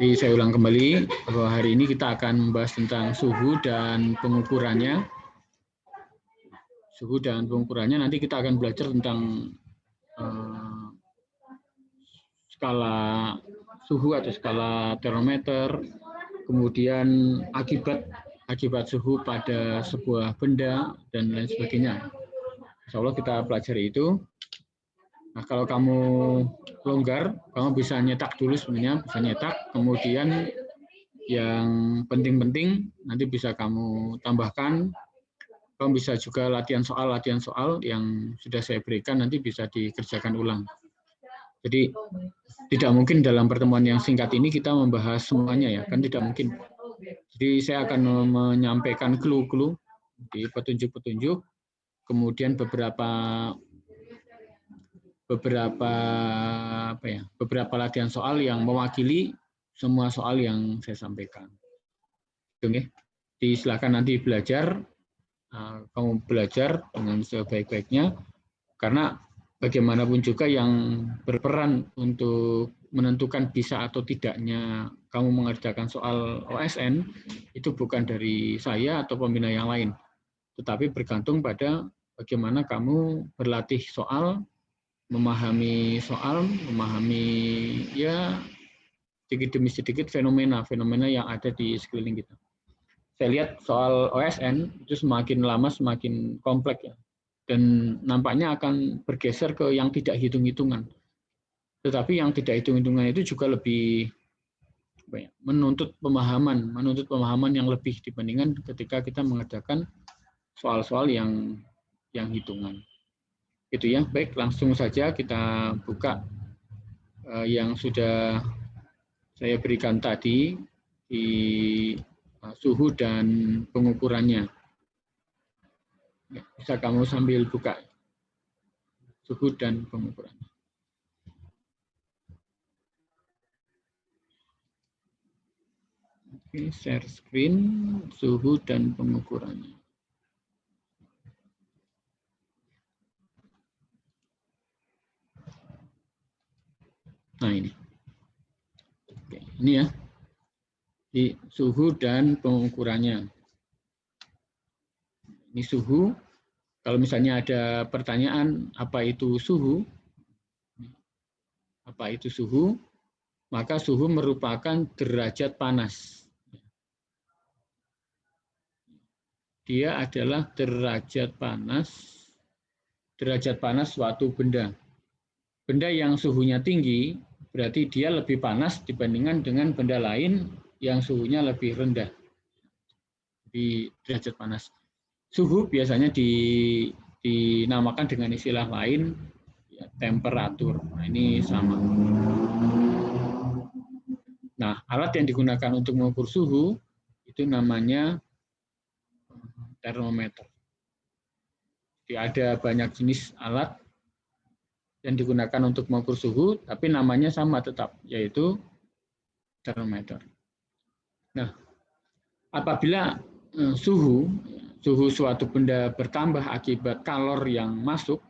Jadi saya ulang kembali bahwa hari ini kita akan membahas tentang suhu dan pengukurannya. Suhu dan pengukurannya, nanti kita akan belajar tentang skala suhu atau skala termometer, kemudian akibat suhu pada sebuah benda, dan lain sebagainya. Insya Allah kita pelajari itu. Nah, kalau kamu longgar, kamu bisa nyetak dulu sebenarnya, bisa nyetak, kemudian yang penting-penting nanti bisa kamu tambahkan. Kamu bisa juga latihan soal yang sudah saya berikan, nanti bisa dikerjakan ulang. Jadi tidak mungkin dalam pertemuan yang singkat ini kita membahas semuanya ya, kan tidak mungkin. Jadi saya akan menyampaikan clue-clue di petunjuk-petunjuk, kemudian beberapa latihan soal yang mewakili semua soal yang saya sampaikan. Oke, silakan nanti belajar, kamu belajar dengan sebaik-baiknya, karena bagaimanapun juga yang berperan untuk menentukan bisa atau tidaknya kamu mengerjakan soal OSN itu bukan dari saya atau pembina yang lain, tetapi bergantung pada bagaimana kamu berlatih soal, memahami ya sedikit demi sedikit fenomena yang ada di sekeliling kita. Saya lihat soal OSN itu semakin lama semakin kompleks ya, dan nampaknya akan bergeser ke yang tidak hitung-hitungan. Tetapi yang tidak hitung-hitungan itu juga lebih menuntut pemahaman yang lebih dibandingkan ketika kita mengerjakan soal-soal yang hitungan. Itu ya, baik, langsung saja kita buka yang sudah saya berikan tadi di suhu dan pengukurannya. Ya, bisa kamu sambil buka suhu dan pengukurannya. Oke, share screen, suhu dan pengukurannya. Nah ini. Oke, ini ya. Di suhu dan pengukurannya. Ini suhu. Kalau misalnya ada pertanyaan apa itu suhu? Apa itu suhu? Maka suhu merupakan derajat panas. Dia adalah derajat panas suatu benda. Benda yang suhunya tinggi berarti dia lebih panas dibandingkan dengan benda lain yang suhunya lebih rendah. Di derajat panas. Suhu biasanya dinamakan dengan istilah lain ya, temperatur. Nah, ini sama. Nah, alat yang digunakan untuk mengukur suhu itu namanya termometer. Jadi ada banyak jenis alat yang digunakan untuk mengukur suhu, tapi namanya sama tetap, yaitu termometer. Nah, apabila suhu suatu benda bertambah akibat kalor yang masuk,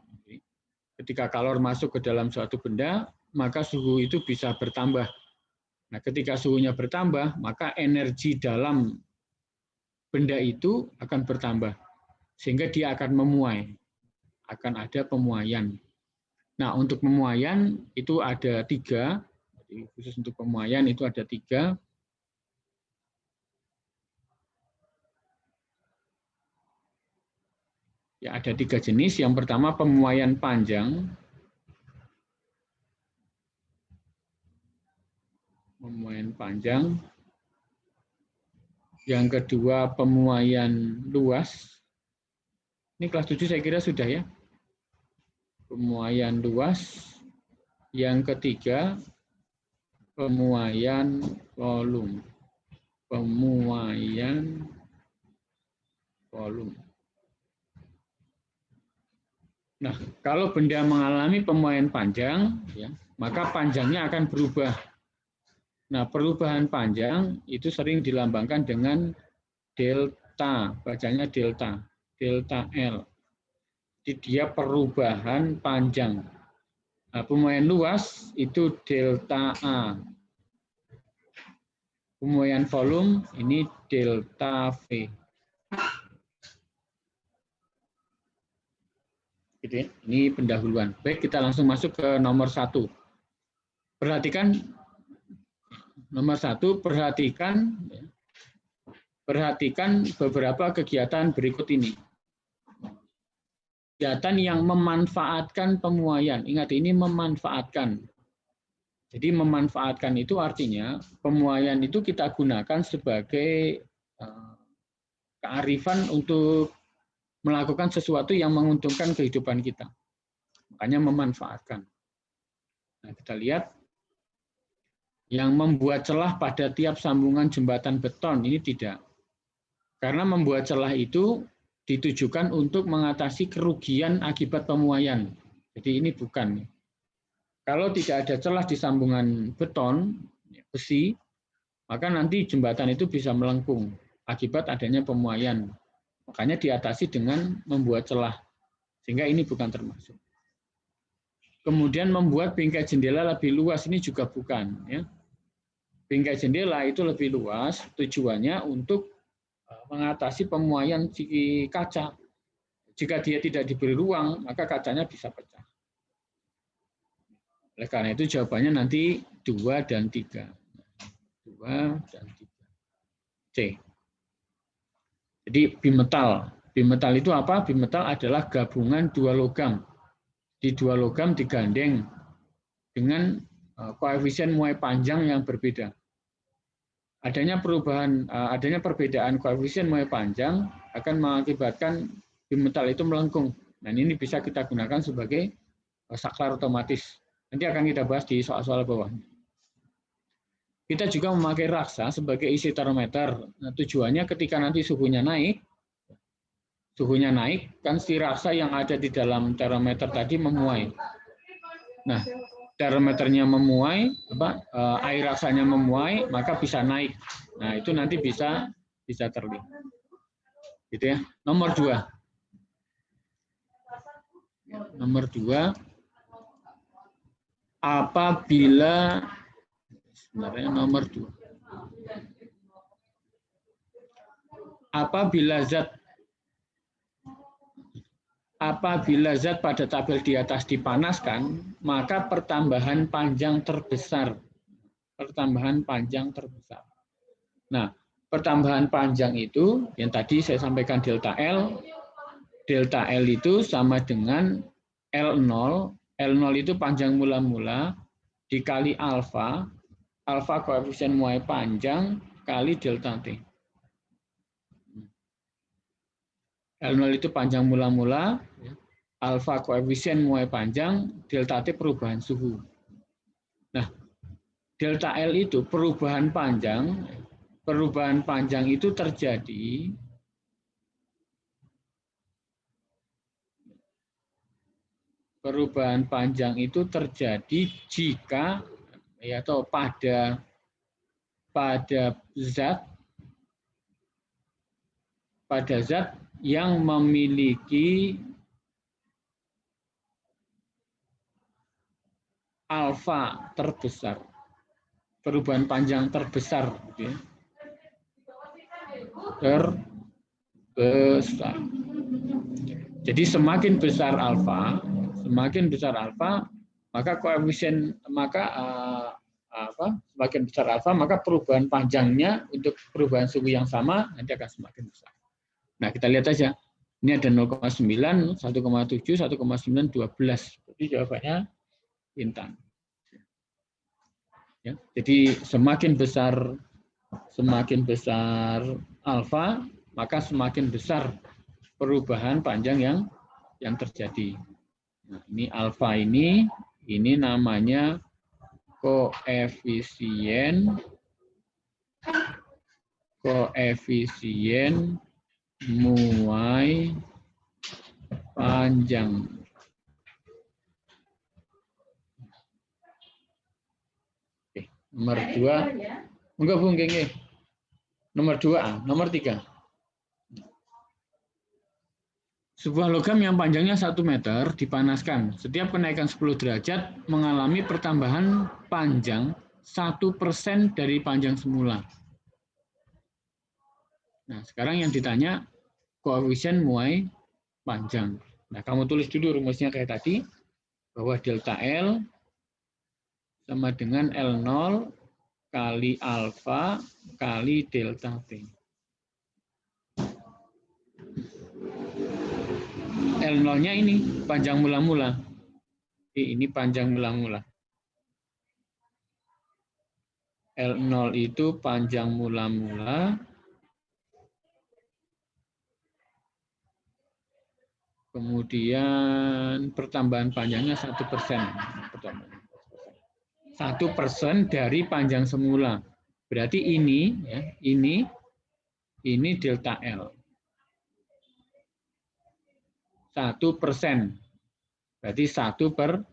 ketika kalor masuk ke dalam suatu benda, maka suhu itu bisa bertambah. Nah, ketika suhunya bertambah, maka energi dalam benda itu akan bertambah, sehingga dia akan memuai, akan ada pemuaian. Nah, untuk pemuaian itu ada 3, jadi khusus untuk pemuaian itu ada 3. Ya, ada 3 jenis. Yang pertama pemuaian panjang. Pemuaian panjang. Yang kedua pemuaian luas. Ini kelas 7 saya kira sudah ya. Pemuaian luas. Yang ketiga pemuaian volume. Pemuaian volume. Nah, kalau benda mengalami pemuaian panjang, ya, maka panjangnya akan berubah. Nah, perubahan panjang itu sering dilambangkan dengan delta, bacanya delta, delta L. Jadi dia perubahan panjang. Nah, pemuaian luas itu delta A. pemuaian volume ini delta V. Gitu ya. Ini pendahuluan. Baik, kita langsung masuk ke nomor 1. Perhatikan nomor 1, perhatikan beberapa kegiatan berikut ini. Kegiatan yang memanfaatkan pemuaian. Ingat, ini memanfaatkan. Jadi memanfaatkan itu artinya pemuaian itu kita gunakan sebagai kearifan untuk melakukan sesuatu yang menguntungkan kehidupan kita. Makanya memanfaatkan. Nah, kita lihat yang membuat celah pada tiap sambungan jembatan beton ini tidak. Karena membuat celah itu ditujukan untuk mengatasi kerugian akibat pemuaian. Jadi ini bukan. Kalau tidak ada celah di sambungan beton, besi, maka nanti jembatan itu bisa melengkung akibat adanya pemuaian. Makanya diatasi dengan membuat celah, sehingga ini bukan termasuk. Kemudian membuat bingkai jendela lebih luas, ini juga bukan. Ya. Bingkai jendela itu lebih luas, tujuannya untuk mengatasi pemuaian kaca. Jika dia tidak diberi ruang, maka kacanya bisa pecah. Oleh karena itu jawabannya nanti 2 dan 3. 2 dan 3. C. Jadi bimetal. Bimetal itu apa? Bimetal adalah gabungan dua logam. Di dua logam digandeng dengan koefisien muai panjang yang berbeda. Adanya perbedaan koefisien muai panjang akan mengakibatkan bimetal itu melengkung. Dan ini bisa kita gunakan sebagai saklar otomatis. Nanti akan kita bahas di soal-soal bawah. Kita juga memakai raksa sebagai isi termometer. Nah, tujuannya ketika nanti suhunya naik, kan si raksa yang ada di dalam termometer tadi memuai. Nah, termometernya memuai, air raksanya memuai, maka bisa naik. Nah, itu nanti bisa terlihat. Gitu ya. Nomor 2. Nomor 2. Apabila sebenarnya nomor 2. Apabila zat pada tabel di atas dipanaskan, maka pertambahan panjang terbesar. Nah, pertambahan panjang itu yang tadi saya sampaikan delta L. Delta L itu sama dengan L0. L0 itu panjang mula-mula dikali alfa. Alfa koefisien muai panjang kali delta T. L0 itu panjang mula-mula, alfa koefisien muai panjang, delta T perubahan suhu. Nah, delta L itu perubahan panjang itu terjadi jika atau pada zat yang memiliki alfa terbesar, perubahan panjang terbesar, terbesar. Jadi semakin besar alfa, maka semakin besar alfa, maka perubahan panjangnya untuk perubahan suhu yang sama nanti akan semakin besar. Nah, kita lihat aja. Ini ada 0,9, 1,7, 1,9, 12. Jadi jawabannya Intan. Ya, jadi semakin besar alfa, maka semakin besar perubahan panjang yang terjadi. Nah, ini alfa ini namanya koefisien muai panjang. Oke, nomor 2. Enggak, Bung, Nomor 2A, nomor 3. Sebuah logam yang panjangnya 1 meter dipanaskan. Setiap kenaikan 10 derajat mengalami pertambahan panjang 1% dari panjang semula. Nah, sekarang yang ditanya koefisien muai panjang. Nah, kamu tulis dulu rumusnya kayak tadi, bahwa delta L sama dengan L0 kali alfa kali delta T. L0-nya ini panjang mula-mula. Ini panjang mula-mula. L0 itu panjang mula-mula. Kemudian pertambahan panjangnya 1%. 1% dari panjang semula. Berarti ini, ya, ini delta L. 1%. Berarti 1/100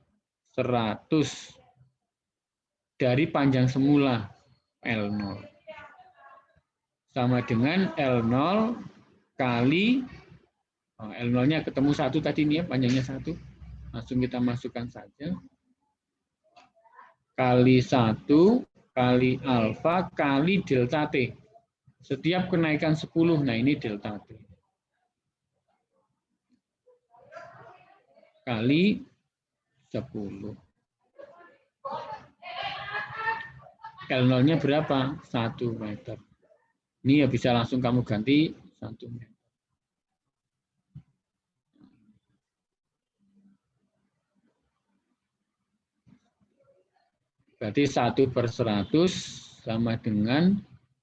dari panjang semula L0. Sama dengan L0 kali, L0-nya ketemu 1 tadi nih ya, panjangnya 1. Langsung kita masukkan saja. Kali 1 kali alfa kali delta T. Setiap kenaikan 10, nah ini delta T. Kali 10. L0-nya berapa? 1 meter. Ini ya bisa langsung kamu ganti 1 meter. Berarti 1/100 sama dengan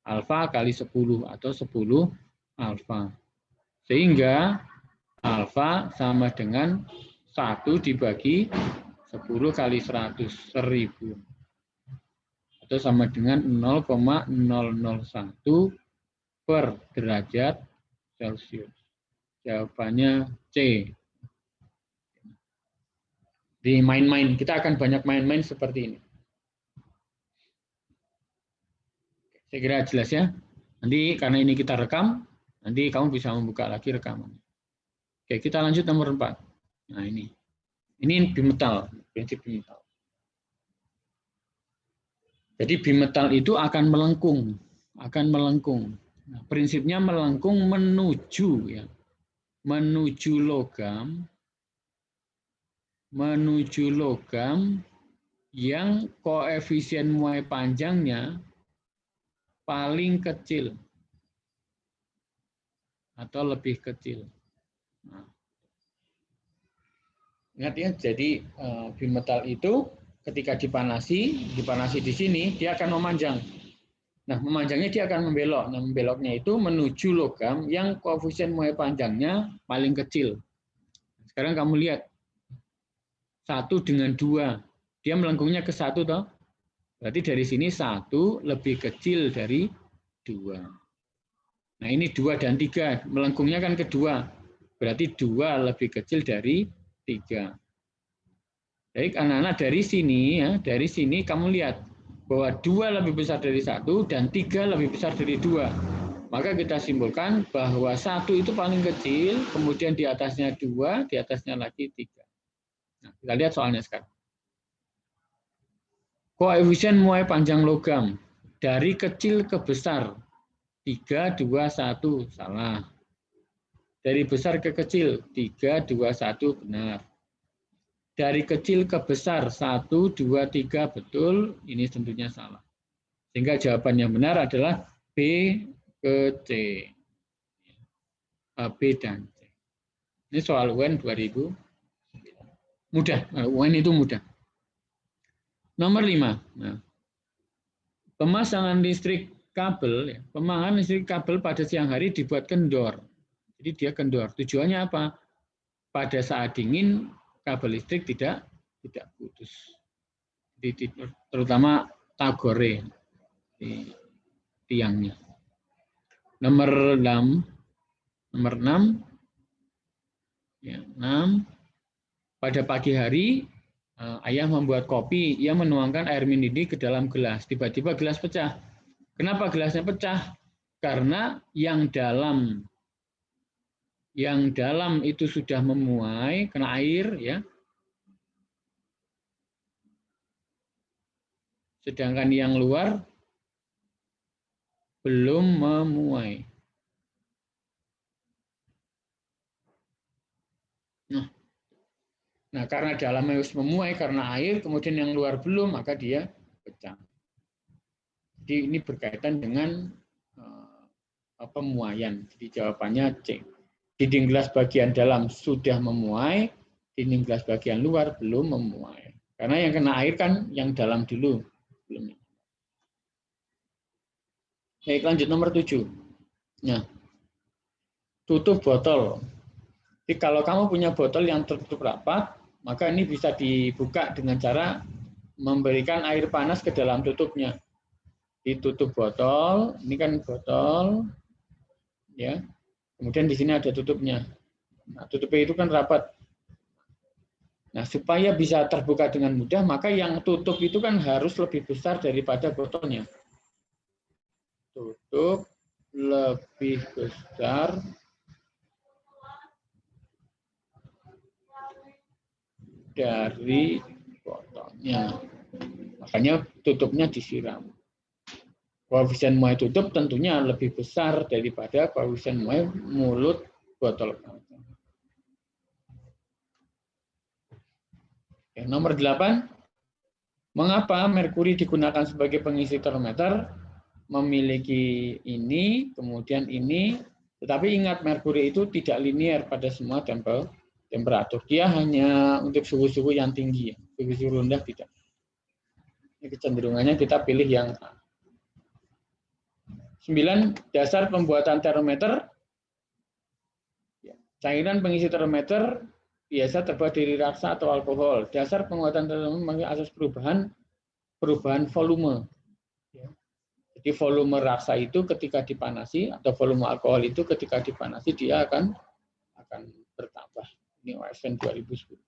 alfa kali 10 atau 10 alfa. Sehingga alfa sama dengan 1 dibagi 10 kali 100, 1000. Atau sama dengan 0,001 per derajat Celcius. Jawabannya C. Di main-main, kita akan banyak main-main seperti ini. Saya kira jelas ya. Nanti karena ini kita rekam, nanti kamu bisa membuka lagi rekaman. Oke, kita lanjut nomor 4. Nah ini. Ini bimetal, prinsip bimetal. Jadi bimetal itu akan melengkung. Nah, prinsipnya melengkung menuju ya. Menuju logam yang koefisien muai panjangnya paling kecil atau lebih kecil. Nah, ingat ya, jadi bimetal itu ketika dipanasi di sini dia akan memanjang. Nah, memanjangnya dia akan membelok. Nah, membeloknya itu menuju logam yang koefisien muai panjangnya paling kecil. Sekarang kamu lihat 1 dengan 2, dia melengkungnya ke 1 toh. Berarti dari sini 1 lebih kecil dari 2. Nah, ini 2 dan 3, melengkungnya kan ke 2. Berarti 2 lebih kecil dari 3. Baik, anak-anak dari sini kamu lihat bahwa 2 lebih besar dari 1 dan 3 lebih besar dari 2. Maka kita simpulkan bahwa 1 itu paling kecil, kemudian di atasnya 2, di atasnya lagi 3. Nah, kita lihat soalnya sekarang. Koefisien muai panjang logam dari kecil ke besar. 3, 2, 1, salah. Dari besar ke kecil, 3, 2, 1, benar. Dari kecil ke besar, 1, 2, 3, betul, ini tentunya salah. Sehingga jawaban yang benar adalah B ke C. B dan C. Ini soal UN 2000. Mudah, UN itu mudah. Nomor 5. Nah, pemasangan listrik kabel, pemasangan listrik kabel pada siang hari dibuat kendor. Jadi dia kendor. Tujuannya apa? Pada saat dingin, kabel listrik tidak putus. Terutama tagore di tiangnya. Nomor 6. Ya, 6. Pada pagi hari, ayah membuat kopi. Ia menuangkan air mendidih ke dalam gelas. Tiba-tiba gelas pecah. Kenapa gelasnya pecah? Karena yang dalam itu sudah memuai, kena air, ya. Sedangkan yang luar belum memuai. Nah, karena dalamnya harus memuai karena air, kemudian yang luar belum, maka dia pecah. Jadi ini berkaitan dengan pemuaian. Jadi jawabannya C. Dinding gelas bagian dalam sudah memuai, dinding gelas bagian luar belum memuai. Karena yang kena air kan yang dalam dulu. Belum. Baik, lanjut nomor 7. Nah, tutup botol. Jadi kalau kamu punya botol yang tertutup rapat, maka ini bisa dibuka dengan cara memberikan air panas ke dalam tutupnya. Ditutup botol, ini kan botol, ya. Kemudian di sini ada tutupnya. Nah, tutupnya itu kan rapat. Nah, supaya bisa terbuka dengan mudah, maka yang tutup itu kan harus lebih besar daripada botolnya. Tutup lebih besar dari botolnya. Makanya tutupnya disiram. Koefisien muai tutup tentunya lebih besar daripada koefisien muai mulut botol. Oke, nomor 8. Mengapa merkuri digunakan sebagai pengisi termometer? Memiliki ini, kemudian ini, tetapi ingat merkuri itu tidak linear pada semua temperatur. Dia hanya untuk suhu-suhu yang tinggi, suhu-suhu rendah tidak. Ini kecenderungannya kita pilih yang A. 9. Dasar pembuatan termometer. Cairan pengisi termometer biasa terbuat dari raksa atau alkohol. Dasar pembuatan termometer mengenai asas perubahan volume. Jadi volume raksa itu ketika dipanasi atau volume alkohol itu ketika dipanasi dia akan bertambah. Ini OSN 2010.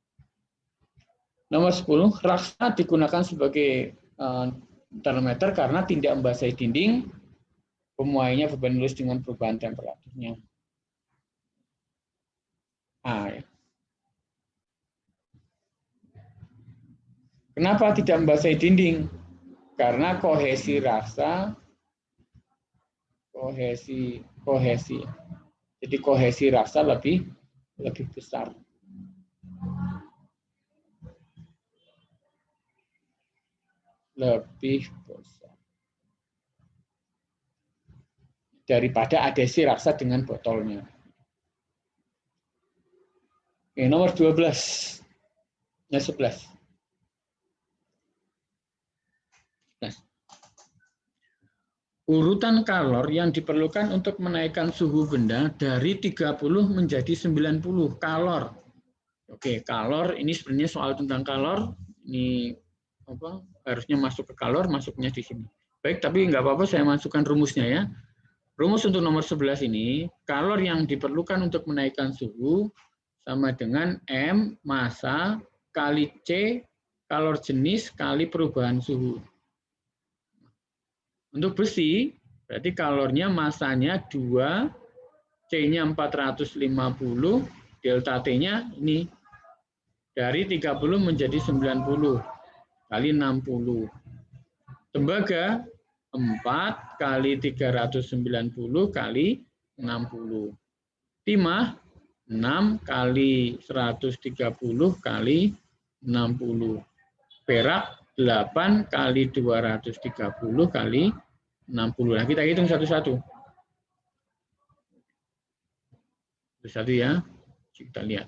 Nomor 10, raksa digunakan sebagai termometer karena tidak membasahi dinding, pemuaiannya berbentuk dengan perubahan temperaturnya. A, ya. Kenapa tidak membasahi dinding? Karena kohesi raksa, kohesi. Jadi kohesi raksa lebih besar. Lebih besar daripada adesi raksa dengan botolnya. Oke, nomor 12. Ya, 11. Urutan kalor yang diperlukan untuk menaikkan suhu benda dari 30 menjadi 90 kalor. Oke, kalor ini sebenarnya soal tentang kalor. Ini harusnya masuk ke kalor, masuknya di sini. Baik, tapi nggak apa-apa saya masukkan rumusnya ya. Rumus untuk nomor 11 ini, kalor yang diperlukan untuk menaikkan suhu sama dengan M massa kali C kalor jenis kali perubahan suhu. Untuk besi, berarti kalornya masanya 2, C-nya 450, delta T-nya ini dari 30 menjadi 90 kali 60. Tembaga 4 kali 390 kali 60. Timah 6 kali 130 kali 60. Perak 8 kali 230 kali 60. Nah, kita hitung satu-satu. Satu ya. Kita lihat.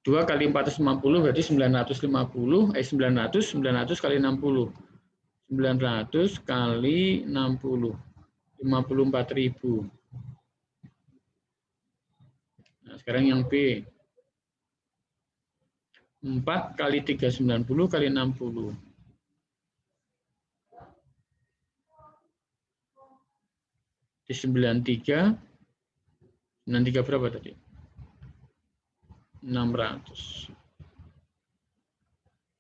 2 kali 450 berarti 950. 900 kali 60. 900 kali 60. 54.000. Nah, sekarang yang B. 4 kali 390 kali 60. Di 93 berapa tadi? 600.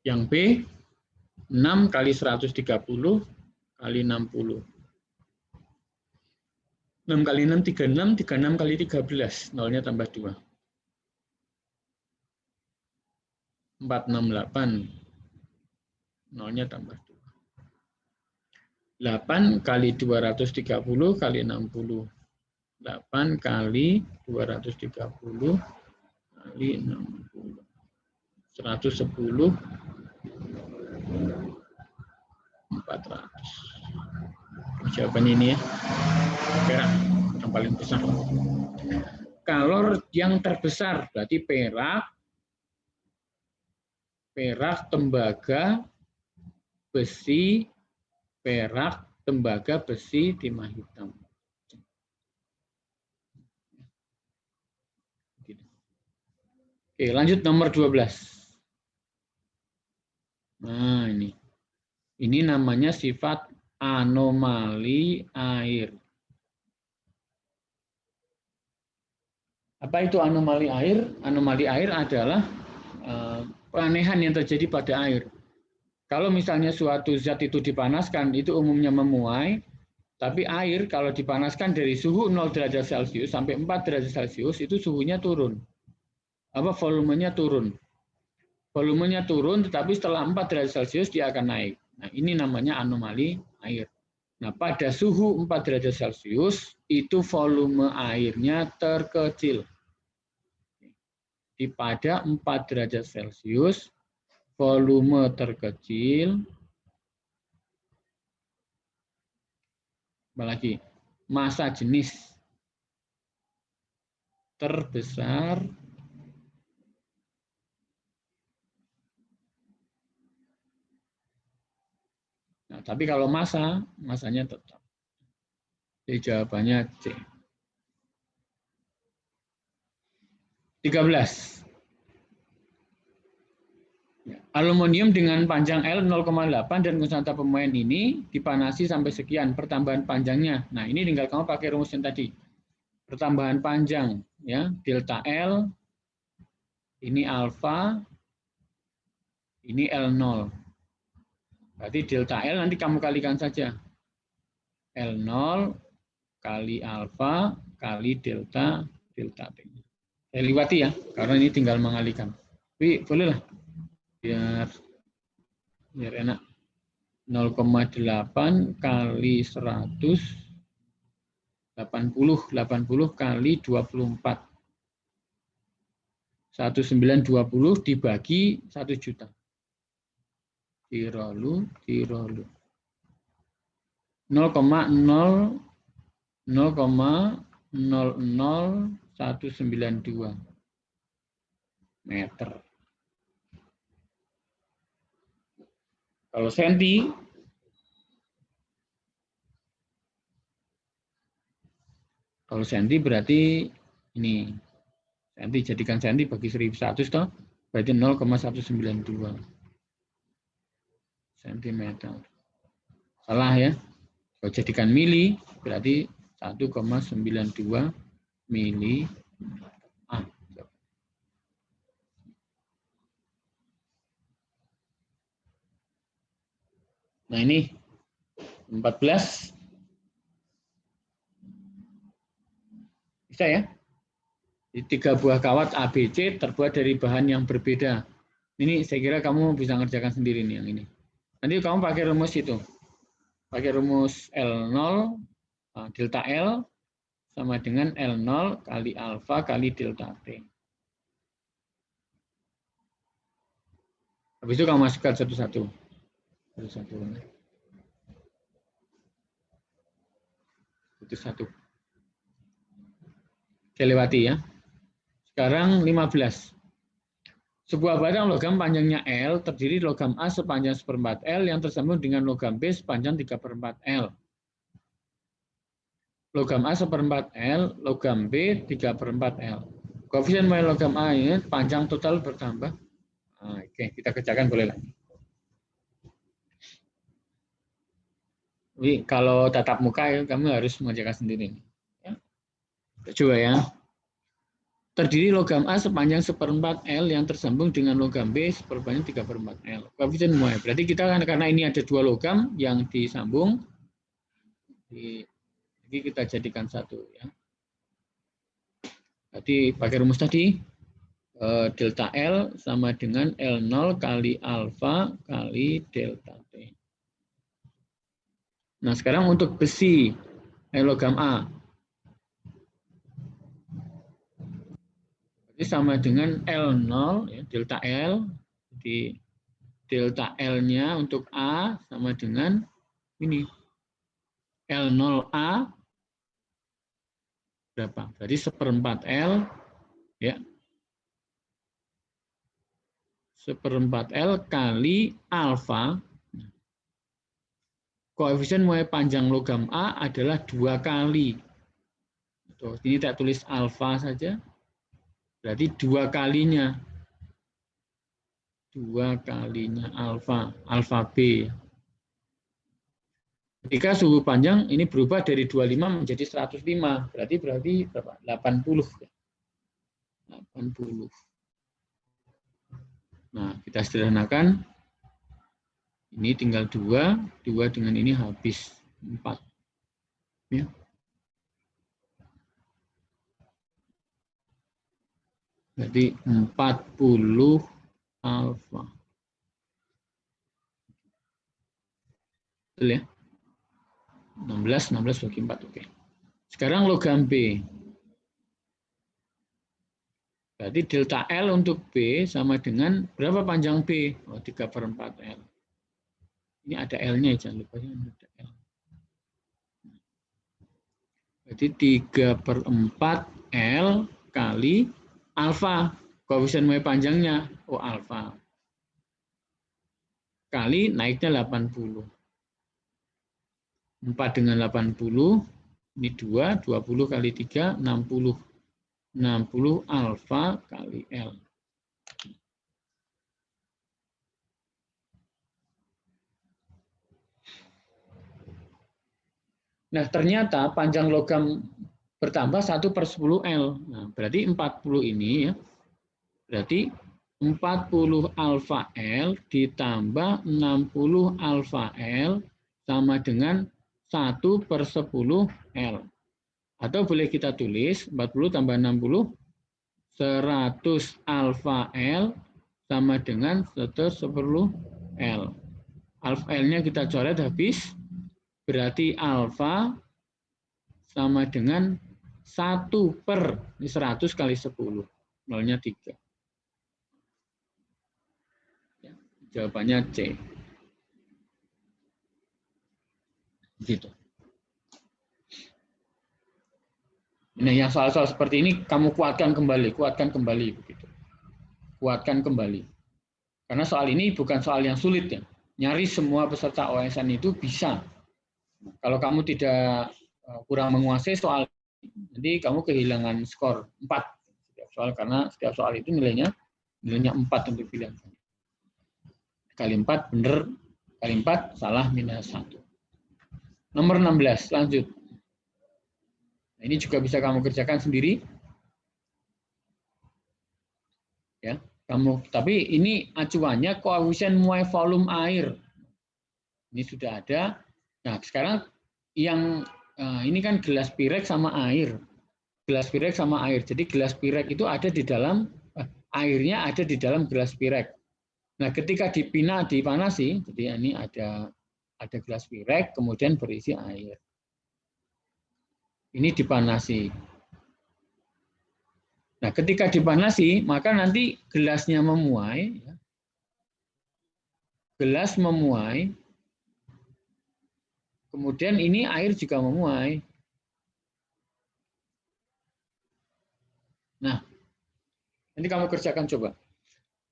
Yang B 6 kali 130 kali 60. 6 kali 6 36, 36 kali 13, nolnya tambah 2. 468. Nolnya tambah 2. 8 kali 230 kali 60. 8 kali 230 kali 60. 110 400. Jawaban ini ya, perak yang paling besar. Kalau yang terbesar berarti perak, tembaga, besi, perak, tembaga, besi, timah hitam. Oke, lanjut nomor 12. Nah, ini. Ini namanya sifat anomali air. Apa itu anomali air? Anomali air adalah keanehan yang terjadi pada air. Kalau misalnya suatu zat itu dipanaskan, itu umumnya memuai, tapi air kalau dipanaskan dari suhu 0 derajat Celcius sampai 4 derajat Celcius, itu suhunya turun. Volumenya turun. Volumenya turun, tetapi setelah 4 derajat Celcius dia akan naik. Nah, ini namanya anomali air. Nah, pada suhu 4 derajat Celcius, itu volume airnya terkecil. Pada 4 derajat Celcius, volume terkecil, apalagi massa jenis terbesar, nah, tapi kalau masanya tetap. Jadi jawabannya C. 13. Aluminium dengan panjang L 0,8 dan konstanta pemuaian ini dipanasi sampai sekian pertambahan panjangnya. Nah, ini tinggal kamu pakai rumus yang tadi. Pertambahan panjang ya, delta L ini alfa, ini L0. Berarti delta L nanti kamu kalikan saja. L0 kali alfa kali delta T. Saya liwati ya, karena ini tinggal mengalikan. Tapi bolehlah, biar enak. 0,8 kali 100, 80 kali 24. 1920 dibagi 1 juta. Dirolu. 0,00192 meter. Kalau senti, berarti ini senti, jadikan senti bagi 1100 toh, berarti 0,192 cm. Salah ya. Kalau jadikan mili berarti 1,92 mili. Nah, ini 14. Bisa ya? 3 buah kawat ABC terbuat dari bahan yang berbeda. Ini saya kira kamu bisa ngerjakan sendiri nih yang ini. Nanti kamu pakai rumus itu. Pakai rumus L0 delta L sama dengan L0 kali alfa kali delta T. Habis itu kamu masukkan satu-satu. Itu satu. Saya lewati ya. Sekarang 15. Sebuah barang logam panjangnya L terdiri logam A sepanjang 1/4 L yang tersambung dengan logam B sepanjang 3/4 L. Logam A 1/4 L, logam B 3/4 L. Koefisien muai logam A ini panjang total bertambah. Oke, kita kerjakan boleh lagi. Jadi kalau tatap muka ya, kamu harus mengerjakan sendiri. Ya. Coba ya. Terdiri logam A sepanjang 1/4 L yang tersambung dengan logam B sepanjang 3/4 L. Koefisien muai. Berarti kita kan karena ini ada 2 logam yang disambung, jadi kita jadikan satu ya. Jadi pakai rumus tadi delta L sama dengan L0 kali alfa kali delta T. Nah sekarang untuk besi logam A. Jadi sama dengan L0 ya, delta L Jadi delta L-nya untuk A sama dengan ini. L0A berapa? Berarti 1/4 L, ya. 1/4 L kali alfa. Koefisien muai panjang logam A adalah 2 kali. Tuh, ini tak tulis alfa saja. Berarti 2 kalinya. 2 kalinya alfa, alfa B. Ketika suhu panjang ini berubah dari 25 menjadi 105. Berarti berapa? 80. 80. Nah, kita sederhanakan. Ini tinggal 2 dengan ini habis 4. Ya. Jadi 40 alfa. Betul ya? 16 bagi 4. Oke. Sekarang logam B. Berarti delta L untuk B sama dengan berapa panjang B? Oh, 3/4 L. Ini ada L-nya, jangan lupa ya, ada L. Berarti 3/4 L kali alfa. Koefisien muai panjangnya, oh alfa. Kali naiknya 80. 4 dengan 80, ini 2, 20 kali 3, 60. 60 alfa kali L. Nah, ternyata panjang logam bertambah 1/10 L. Nah, berarti 40 ini ya. Berarti 40 alfa L ditambah 60 alfa L sama dengan 1/10 L. Atau boleh kita tulis 40 tambah 60, 100 alfa L sama dengan 1/10 L. Alfa L-nya kita coret habis. Berarti alfa sama dengan 1/100 kali 10. Nolnya 3. Ya, jawabannya C. Gitu. Nah, yang soal-soal seperti ini kamu kuatkan kembali begitu. Kuatkan kembali. Karena soal ini bukan soal yang sulit ya. Nyaris semua peserta OSN itu bisa. Kalau kamu tidak kurang menguasai soal, nanti kamu kehilangan skor 4 setiap soal, karena setiap soal itu nilainya 4 untuk pilihan. Kali 4 benar, kali 4 salah -1. Nomor 16, lanjut. Nah, ini juga bisa kamu kerjakan sendiri. Ya, tapi ini acuannya koefisien muai volume air. Ini sudah ada. Nah, sekarang yang ini kan gelas pirek sama air. Gelas pirek sama air. Jadi gelas pirek itu ada di dalam airnya ada di dalam gelas pirek. Nah, ketika dipanasi, jadi ini ada gelas pirek kemudian berisi air. Ini dipanasi. Nah, ketika dipanasi, maka nanti gelasnya memuai, gelas memuai, kemudian ini air juga memuai. Nah, nanti kamu kerjakan coba.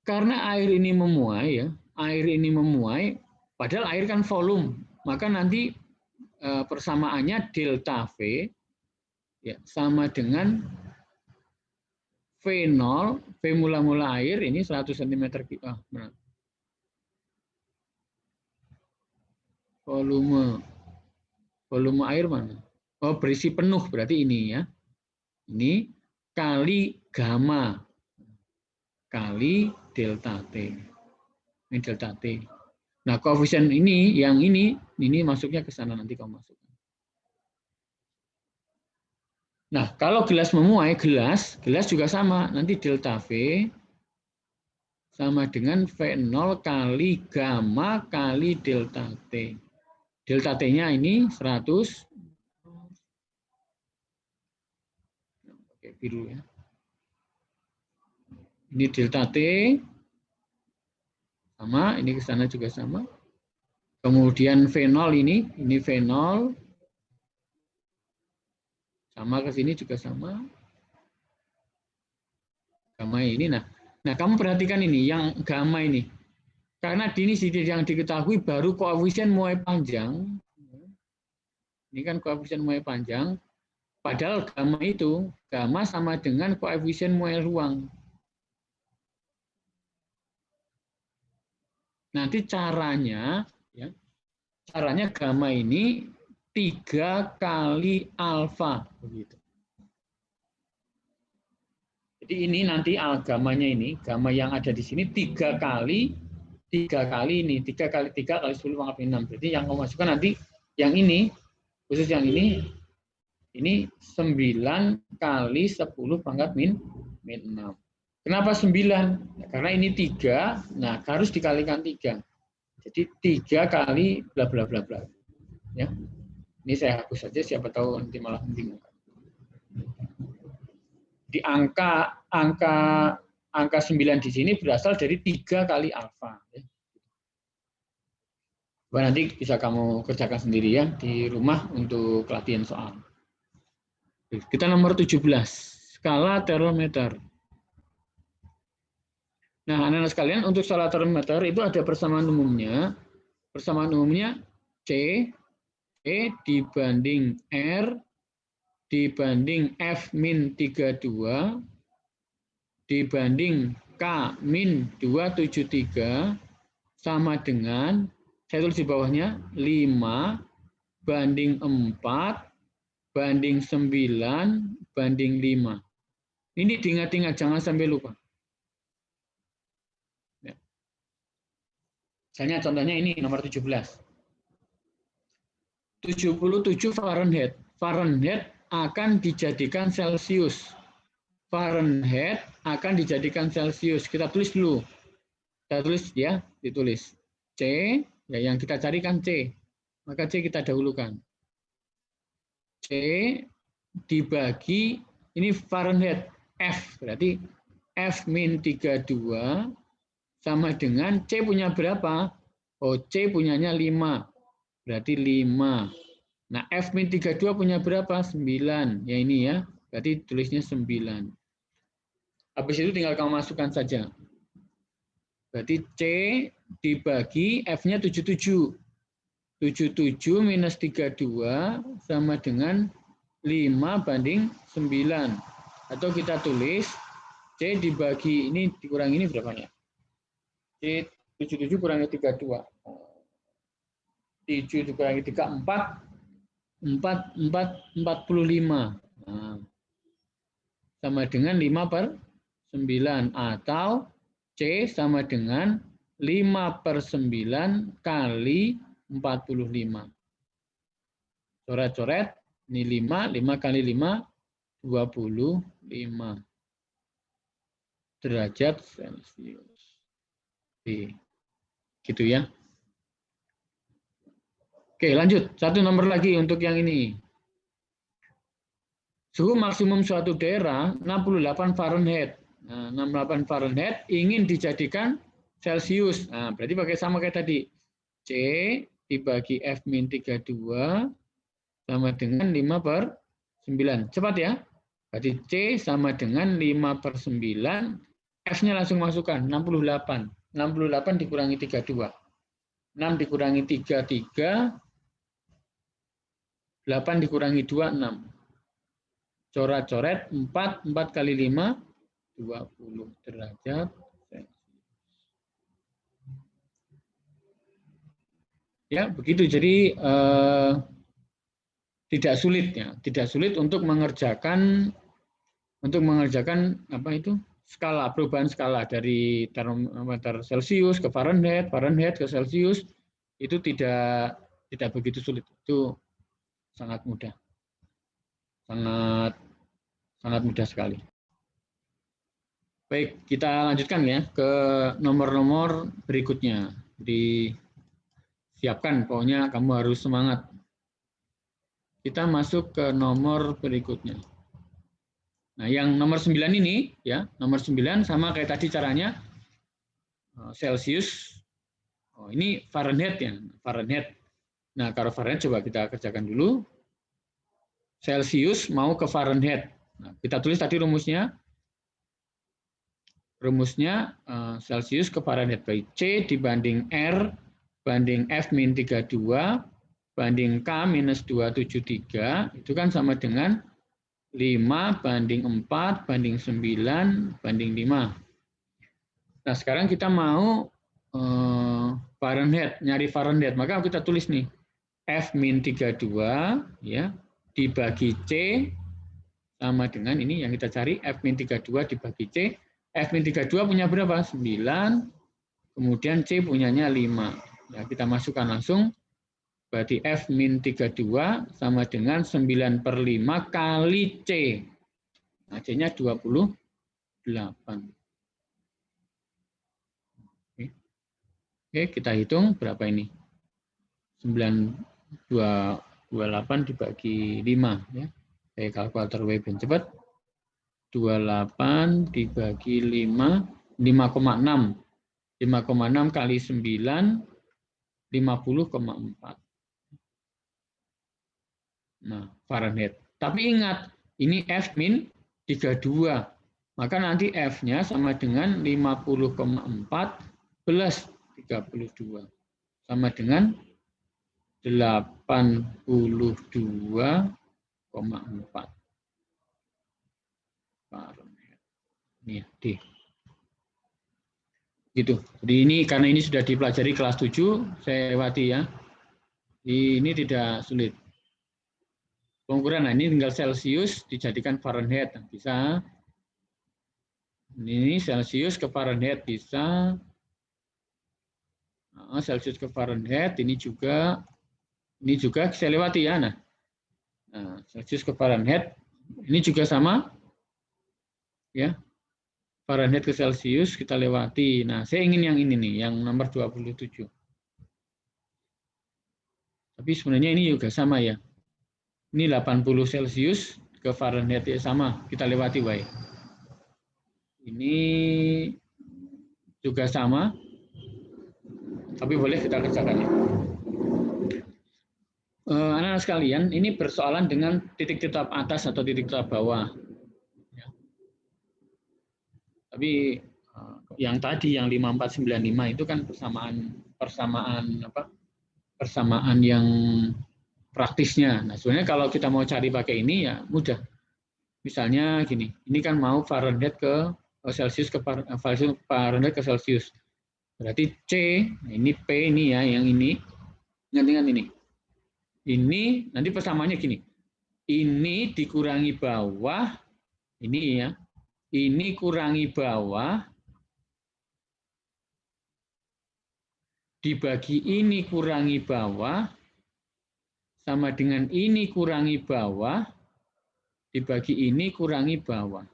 Karena air ini memuai, ya, air ini memuai, padahal air kan volume, maka nanti persamaannya delta V ya, sama dengan V0, V mula-mula air ini 100 cm3. Volume air mana? Oh, berisi penuh berarti ini ya. Ini kali gamma kali delta T. Ini delta T. Nah, koefisien ini, yang ini masuknya ke sana, nanti kamu masukkan. Nah, kalau gelas memuai, gelas juga sama. Nanti delta V sama dengan V0 kali gamma kali delta T. Delta T-nya ini 100. Oke, biru ya. Ini delta T. sama, ini ke sana juga sama. Kemudian fenol ini fenol, sama ke sini juga sama. Gamma ini, nah kamu perhatikan ini, yang gamma ini. Karena ini yang diketahui baru koefisien muai panjang. Ini kan koefisien muai panjang. Padahal gamma itu, gamma sama dengan koefisien muai ruang. Nanti caranya, ya, caranya gamma ini 3 kali alfa, begitu. Jadi ini nanti gamanya ini, gamma yang ada di sini 3 kali ini, 3 kali 3 kali 10 pangkat 6. Jadi yang kamu masukkan nanti yang ini, khusus yang ini 9 kali 10 pangkat min 6. Kenapa 9? Ya, karena ini 3, nah harus dikalikan 3. Jadi 3 kali bla bla bla bla. Ya. Ini saya hapus saja, siapa tahu nanti malah membingungkan. Di angka 9 di sini berasal dari 3 kali alfa. Ya. Nanti bisa kamu kerjakan sendiri ya di rumah untuk latihan soal. Kita nomor 17, skala termometer. Nah, anak-anak sekalian, untuk skala termometer itu ada persamaan umumnya. Persamaan umumnya C dibanding R dibanding F-32 dibanding K-273 sama dengan, saya tulis di bawahnya, 5 banding 4 banding 9 banding 5. Ini diingat-ingat, jangan sampai lupa. Misalnya contohnya ini nomor 17. 77 Fahrenheit. Fahrenheit akan dijadikan Celsius. Fahrenheit akan dijadikan Celsius. Kita tulis dulu. Kita tulis ya, ditulis. C, ya yang kita carikan C. Maka C kita dahulukan. C dibagi, ini Fahrenheit F, berarti F-32 sama dengan C punya berapa? Oh, C punyanya 5. Berarti 5. Nah, F-32 punya berapa? 9. Ya ini ya. Berarti tulisnya 9. Habis itu tinggal kamu masukkan saja. Berarti C dibagi F-nya 77. 77 minus 32 sama dengan 5 banding 9. Atau kita tulis C dibagi ini dikurangi ini berapa ya? C 77 kurangi 32. 7 dikurangi 3, 45. Nah, sama dengan 5/9. Atau C sama dengan 5/9 kali 45. Coret-coret, ini 5 kali 5, 25 derajat Celcius. Oke. Gitu ya. Oke, lanjut. Satu nomor lagi untuk yang ini. Suhu maksimum suatu daerah 68 Fahrenheit. Nah, 68 Fahrenheit ingin dijadikan Celsius. Nah, berarti pakai sama kayak tadi. C dibagi F-32 sama dengan 5/9. Cepat ya. Berarti C sama dengan 5/9. F-nya langsung masukkan, 68. 68 dikurangi 32. 6 dikurangi 3, 3. 8 dikurangi 2, 6. Coret-coret, 4 kali 5, 20 derajat. Ya, begitu. Jadi tidak sulit ya, tidak sulit untuk mengerjakan apa itu? Skala, perubahan skala dari termometer Celsius ke Fahrenheit, Fahrenheit ke Celsius itu tidak begitu sulit. Itu sangat mudah. Sangat mudah sekali. Baik, kita lanjutkan ya ke nomor-nomor berikutnya. Jadi siapkan, pokoknya kamu harus semangat. Kita masuk ke nomor berikutnya. Nah, yang nomor 9 ini ya, nomor 9 sama kayak tadi caranya Celsius Oh, ini Fahrenheit ya, Fahrenheit. Nah, kalau Fahrenheit coba kita kerjakan dulu. Celsius mau ke Fahrenheit. Nah, kita tulis tadi rumusnya. Rumusnya Celsius ke Fahrenheit baik C dibanding R banding F min 32 banding K minus 273 itu kan sama dengan 5 banding 4 banding 9 banding 5. Nah, sekarang kita mau Fahrenheit, nyari Fahrenheit. Maka kita tulis nih F min 32 ya dibagi C sama dengan ini yang kita cari F min 32 dibagi C. F min 32 punya berapa? 9. Kemudian C punyanya 5. Ya, kita masukkan langsung. Berarti F min 32 sama dengan 9/5 kali C. Nah, C-nya 28. Oke, kita hitung berapa ini? 928 dibagi 5. Ya. Saya kalkulator web cepat. 28 dibagi 5, 5,6. 5,6 kali 9, 50,4. Nah, Fahrenheit. Tapi ingat, ini F min 32. Maka nanti F-nya sama dengan 50,4 plus 32. Sama dengan 82,4. Fahrenheit. Ini ya, D. Gitu. Jadi ini karena ini sudah dipelajari kelas 7, saya lewati ya. Ini tidak sulit. Pengukuran, nah ini tinggal Celsius dijadikan Fahrenheit, bisa. Ini Celsius ke Fahrenheit bisa. Nah, Celsius ke Fahrenheit, ini juga saya lewati ya. Nah, Celsius ke Fahrenheit, ini juga sama. Ya, Fahrenheit ke Celsius kita lewati. Nah, saya ingin yang ini nih, yang nomor 27. Tapi sebenarnya ini juga sama ya. Ini 80 Celsius ke Fahrenheit ya sama, kita lewati baik. Ini juga sama, tapi boleh kita kerjakan ya. Anak-anak sekalian, ini persoalan dengan titik tetap atas atau titik tetap bawah. Ya. Tapi yang tadi yang 5495 itu kan persamaan yang praktisnya. Nah, sebenarnya kalau kita mau cari pakai ini ya mudah. Misalnya gini, ini kan mau Fahrenheit ke Celsius ke Fahrenheit ke Celsius. Berarti C, ini P ini ya, yang ini. Ingat-ingat ini. Ini nanti persamaannya gini. Ini dikurangi bawah, ini ya. Ini kurangi bawah, dibagi ini kurangi bawah, sama dengan ini kurangi bawah, dibagi ini kurangi bawah.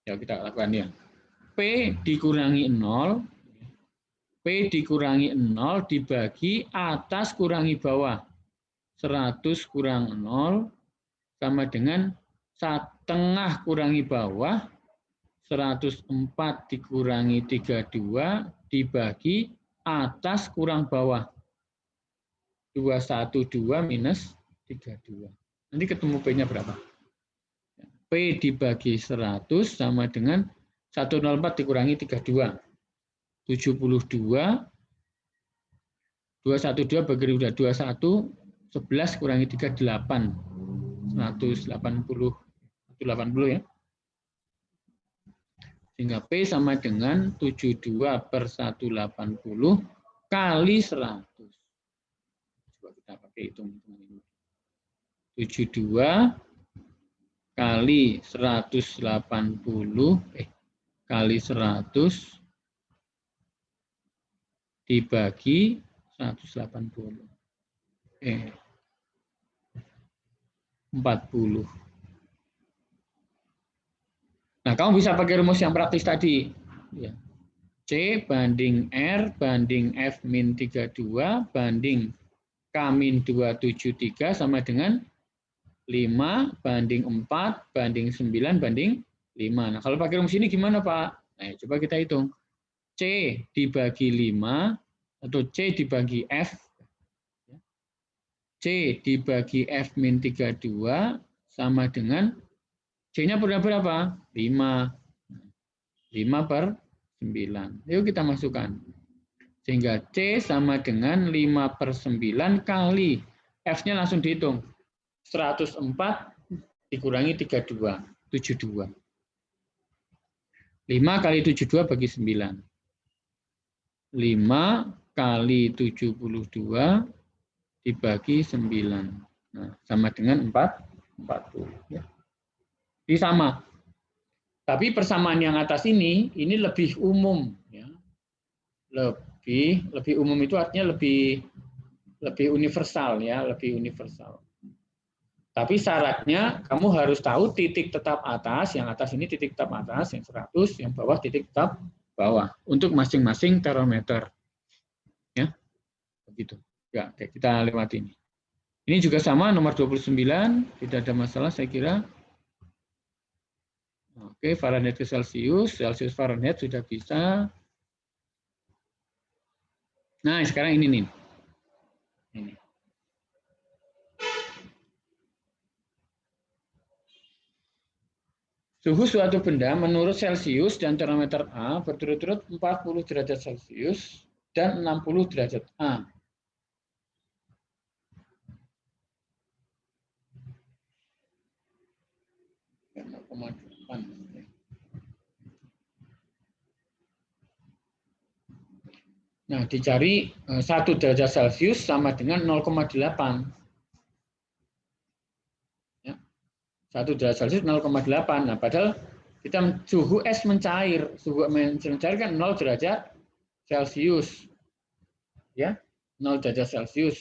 Ya, kita lakukan ya. P dikurangi 0, P dikurangi 0 dibagi atas kurangi bawah. 100 kurang 0 sama dengan 1/2 kurangi bawah, 104 dikurangi 32 dibagi atas kurang bawah. 212 minus 32. Nanti ketemu P-nya berapa? P dibagi 100 sama dengan 104 dikurangi 32. 72. 212 bagi 21, 11 kurangi 3, 8. 180 ya. Sehingga P sama dengan 72/180 kali 100. Coba kita pakai hitung-hitungan ini. 72 kali 180 kali 100 dibagi 180. 40. Nah, kamu bisa pakai rumus yang praktis tadi. Ya. C banding R banding F min 32 banding K min 273 sama dengan 5 banding 4 banding 9 banding 5. Nah, kalau pakai rumus ini gimana, Pak? Nah, coba kita hitung. C dibagi 5 atau C dibagi F, C dibagi F min 32 sama dengan C-nya berapa? 5. 5 per 9. Yuk kita masukkan. Sehingga C sama dengan 5 per 9 kali F-nya langsung dihitung. 104 dikurangi 32, 72. 5 kali 72 bagi 9. 5 kali 72 dibagi 9. Nah, sama dengan 40. Ya. Ini sama. Tapi persamaan yang atas ini lebih umum. Ya. Lebih umum itu artinya lebih universal, ya, lebih universal. Tapi syaratnya kamu harus tahu titik tetap atas, yang atas ini titik tetap atas, yang 100, yang bawah titik tetap bawah untuk masing-masing termometer. Ya. Begitu. Ya, oke, kita lewati ini. Ini juga sama nomor 29, tidak ada masalah saya kira. Oke, Fahrenheit ke Celsius, Celsius Fahrenheit sudah bisa. Nah, sekarang ini nih. Ini. Suhu suatu benda menurut Celsius dan termometer A berturut-turut 40 derajat Celsius dan 60 derajat A. Nah, dicari 1 derajat Celsius sama dengan 0,8. Ya. 1 derajat Celsius 0,8. Nah, padahal kita suhu es mencair. Suhu mencair kan 0 derajat Celsius. Ya, 0 derajat Celsius.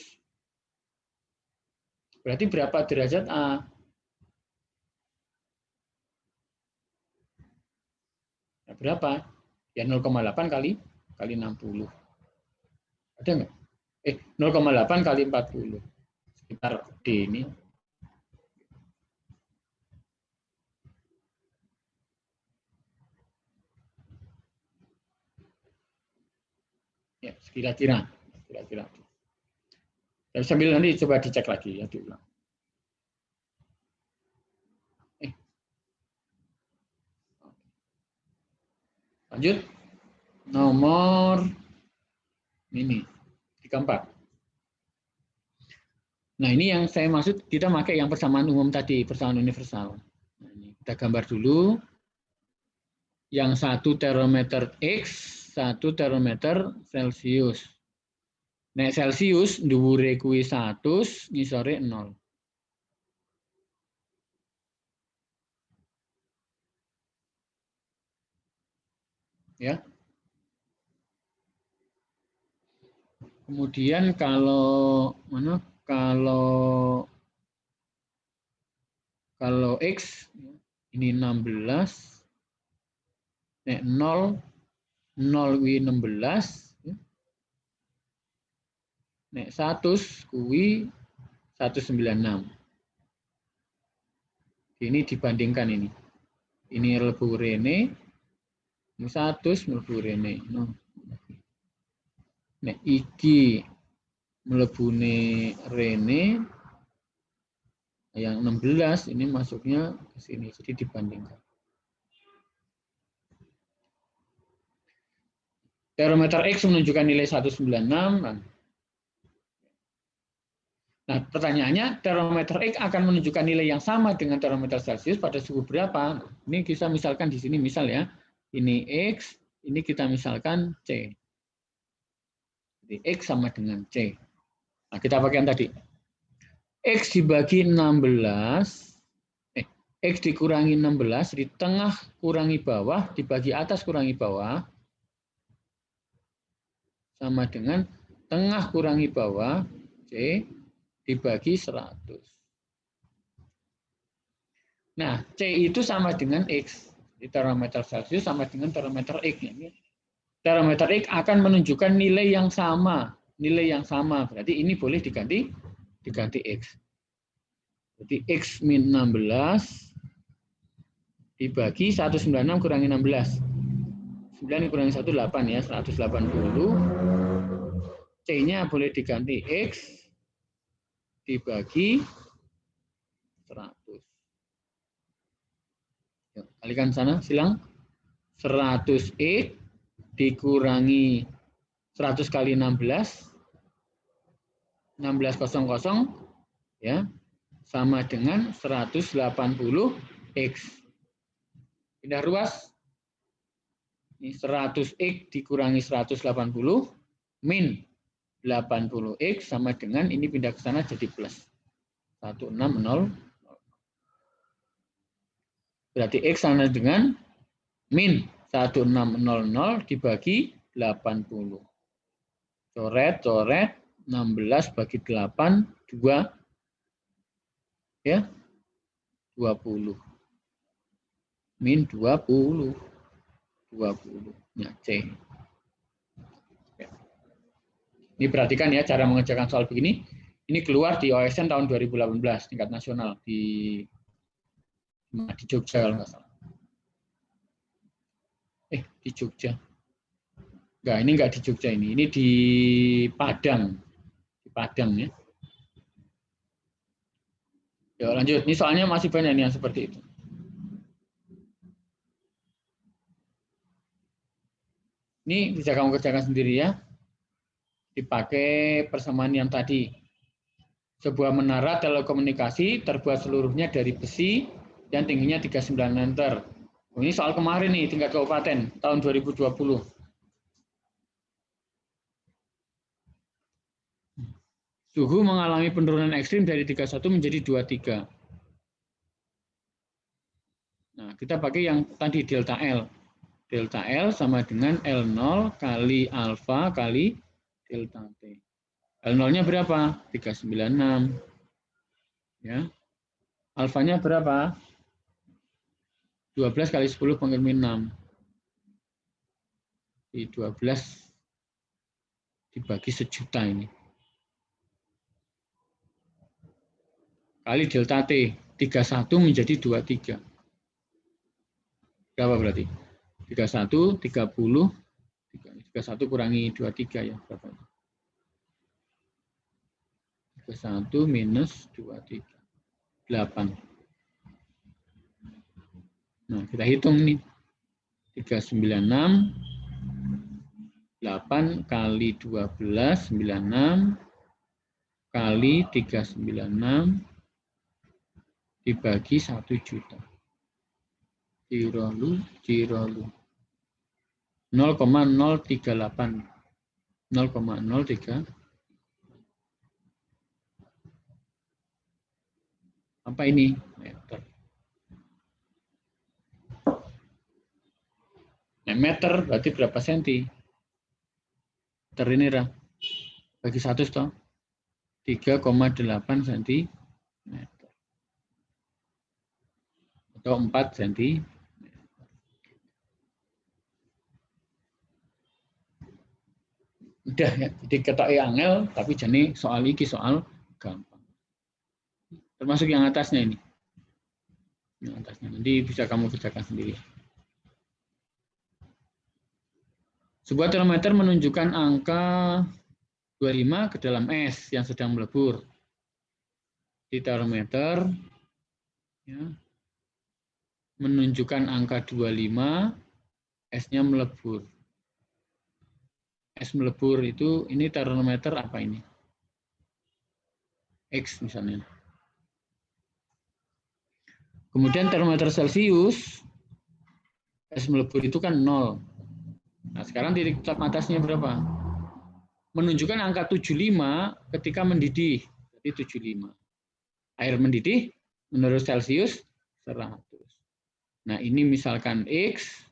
Berarti berapa derajat A? Nah, berapa? Ya 0,8 kali 60. Ada nggak? 0,8 kali 40. Sekitar D ini. Ya, kira-kira. Dan sambil nanti coba dicek lagi ya, diulang. Lanjut. Nomor ini 34. Nah, ini yang saya maksud, kita pakai yang persamaan umum tadi, persamaan universal. Nah, ini kita gambar dulu. Yang satu termometer X, satu termometer Celsius. Nek Celsius dhuwure kuwi 100, ngisore 0. Ya. Kemudian kalau X ini 16, nek 0 kuwi 16, nek 100 kuwi 196. Ini dibandingkan ini. Ini mlebu rene, ini 100 mlebu rene. Nek iki mlebune rene yang 16 ini masuknya ke sini, jadi dibandingkan. Termometer X menunjukkan nilai 196. Nah, pertanyaannya, termometer X akan menunjukkan nilai yang sama dengan termometer Celsius pada suhu berapa? Ini kita misalkan di sini, misal ya, ini X, ini kita misalkan C. Jadi X sama dengan C. Nah, kita pakai yang tadi. X dibagi 16, X dikurangi 16, di tengah kurangi bawah, dibagi atas kurangi bawah, sama dengan tengah kurangi bawah, C, dibagi 100. Nah, C itu sama dengan X. Di termometer Celsius sama dengan termometer X. Termometer X akan menunjukkan nilai yang sama. Nilai yang sama. Berarti ini boleh diganti X. Jadi X min 16 dibagi 196 kurangi 16. 9 kurangi 1, 8 ya, 180. C-nya boleh diganti X dibagi 100. Yuk, kalikan sana, silang. 100X dikurangi 100 kali 16, 1600 ya, sama dengan 180X. Pindah ruas. Ini 100X dikurangi 180 min 80X sama dengan ini pindah ke sana jadi plus 160. Berarti X sama dengan min 1600 dibagi 80. Coret, 16 bagi 8, 2. Ya, 20. Min 20. 20. Nah, C. Ya. Ini perhatikan ya cara mengerjakan soal begini. Ini keluar di OSN tahun 2018 tingkat nasional di Jogja kalau nggak salah. Di Jogja. Enggak, ini enggak di Jogja ini. Ini di Padang. Di Padang ya. Ya, lanjut. Ini soalnya masih banyak nih yang seperti itu. Ini bisa kamu kerjakan sendiri ya. Dipakai persamaan yang tadi. Sebuah menara telekomunikasi terbuat seluruhnya dari besi dan tingginya 39 meter. Ini soal kemarin nih, tingkat kabupaten, tahun 2020. Suhu mengalami penurunan ekstrim dari 31 menjadi 23. Nah, kita pakai yang tadi delta L. Delta L sama dengan L0 kali alfa kali delta T. L0-nya berapa? 396. Ya. Alfanya berapa? 12 kali 10 pangkat min 6. Di 12 dibagi sejuta ini. Kali delta T. 31 menjadi 23. Berapa berarti? 31, 30, 31 kurangi 23 ya. Berapa? 31 minus 23. 8. Nah, kita hitung nih. 396, 8 kali 12, 96, kali 396, dibagi 1 juta. Cirolu. 0,038. 0,03. Apa ini? Meter. Nah, meter berarti berapa senti? Meter ini Ra. Bagi 100 toh. 3,8 cm. Atau 4 cm. Udah ya, jadi ketok angel, tapi jadi soal iki soal gampang. Termasuk yang atasnya ini. Yang atasnya nanti bisa kamu kerjakan sendiri. Sebuah termometer menunjukkan angka 25 ke dalam es yang sedang melebur. Di termometer ya, menunjukkan angka 25, esnya melebur. Es melebur itu, ini termometer apa ini? X misalnya. Kemudian termometer Celcius, es melebur itu kan 0. Nah, sekarang titik cap atasnya berapa? Menunjukkan angka 75 ketika mendidih. Jadi 75. Air mendidih menurut Celcius 100. Nah, ini misalkan X,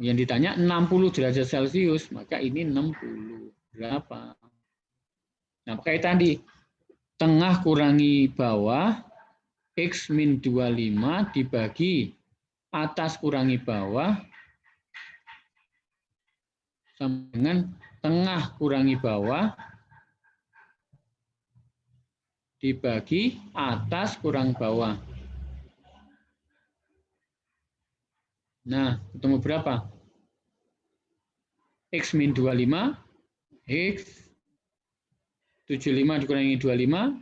yang ditanya 60 derajat Celcius, maka ini 60. Berapa? Nah, pakai tadi. Tengah kurangi bawah, X min 25 dibagi atas kurangi bawah, sama dengan tengah kurangi bawah, dibagi atas kurang bawah. Nah, ketemu berapa? X min 25, X 75 dikurangi 25,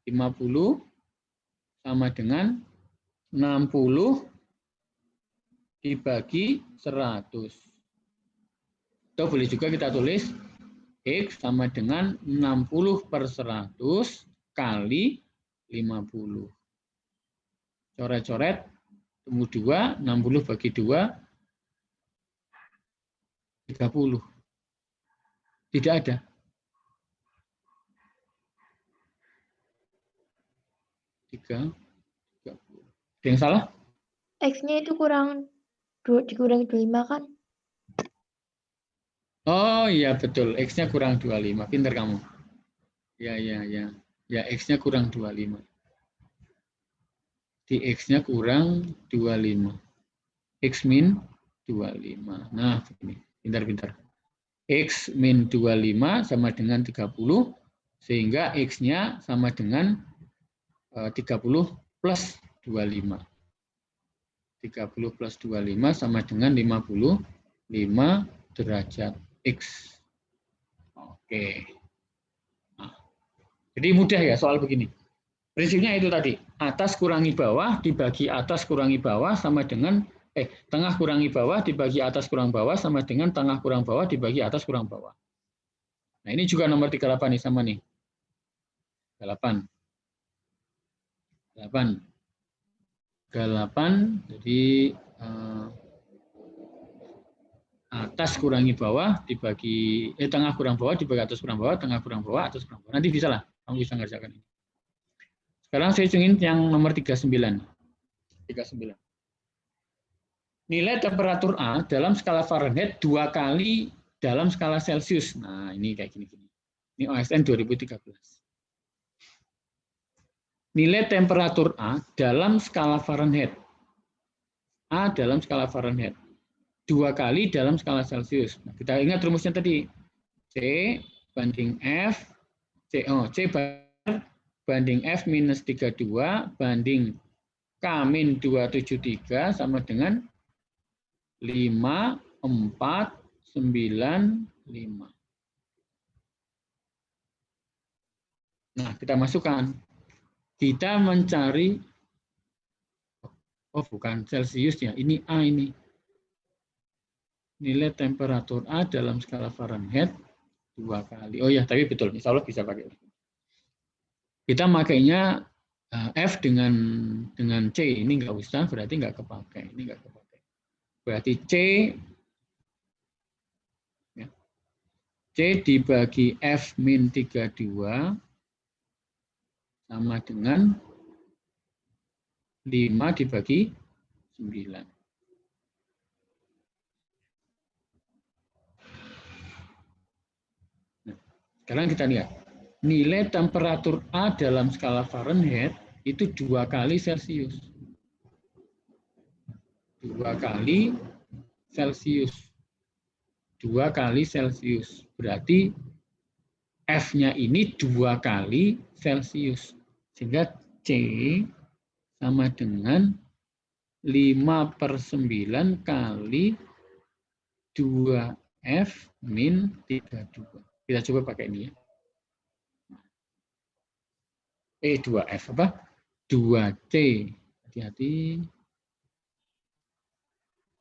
50 sama dengan 60 dibagi 100. Atau boleh juga kita tulis X sama dengan 60 per 100 kali 50. Coret-coret, temu 2, 60 bagi 2, 30. Tidak ada. Ada yang salah? X-nya itu dikurangi 25 kan? Oh iya betul, X-nya kurang 25. Pinter kamu. Ya. Ya, X-nya kurang 25. Di X-nya kurang 25. X min 25. Nah, begini. Pintar-pintar. X min 25 sama dengan 30, sehingga X-nya sama dengan 30 plus 25. 30 plus 25 sama dengan 55 derajat X. Oke. Nah, jadi mudah ya soal begini. Prinsipnya itu tadi, atas kurangi bawah dibagi atas kurangi bawah sama dengan tengah kurangi bawah dibagi atas kurang bawah sama dengan tengah kurang bawah dibagi atas kurang bawah. Nah, ini juga nomor 38 nih sama nih. 8. Jadi atas kurangi bawah dibagi tengah kurang bawah dibagi atas kurang bawah, tengah kurang bawah atas kurang bawah. Nanti bisa lah, kamu bisa ngerjakan ini. Sekarang saya ingin yang nomor 39. Nilai temperatur A dalam skala Fahrenheit 2 kali dalam skala Celcius. Nah, ini kayak gini-gini. Ini OSN 2013. Nilai temperatur A dalam skala Fahrenheit. A dalam skala Fahrenheit. 2 kali dalam skala Celcius. Nah, kita ingat rumusnya tadi. C banding F. C banding F minus 32 banding K min 273 sama dengan 5, 4, 9, 5. Nah, kita masukkan. Kita mencari, bukan Celcius ya, ini A ini. Nilai temperatur A dalam skala Fahrenheit 2 kali. Oh ya, tapi betul, insya Allah bisa pakai. Kita makainya F dengan C, ini nggak usah, berarti nggak kepakai. Ini nggak kepakai. Berarti C dibagi F min 32 sama dengan 5 dibagi 9. Nah, sekarang kita lihat. Nilai temperatur A dalam skala Fahrenheit itu 2 kali Celcius. 2 kali Celcius. 2 kali Celcius. Berarti F-nya ini 2 kali Celcius. Sehingga C sama dengan 5/9 kali 2F min 32. Kita coba pakai ini ya. 2F apa? 2C. Hati-hati.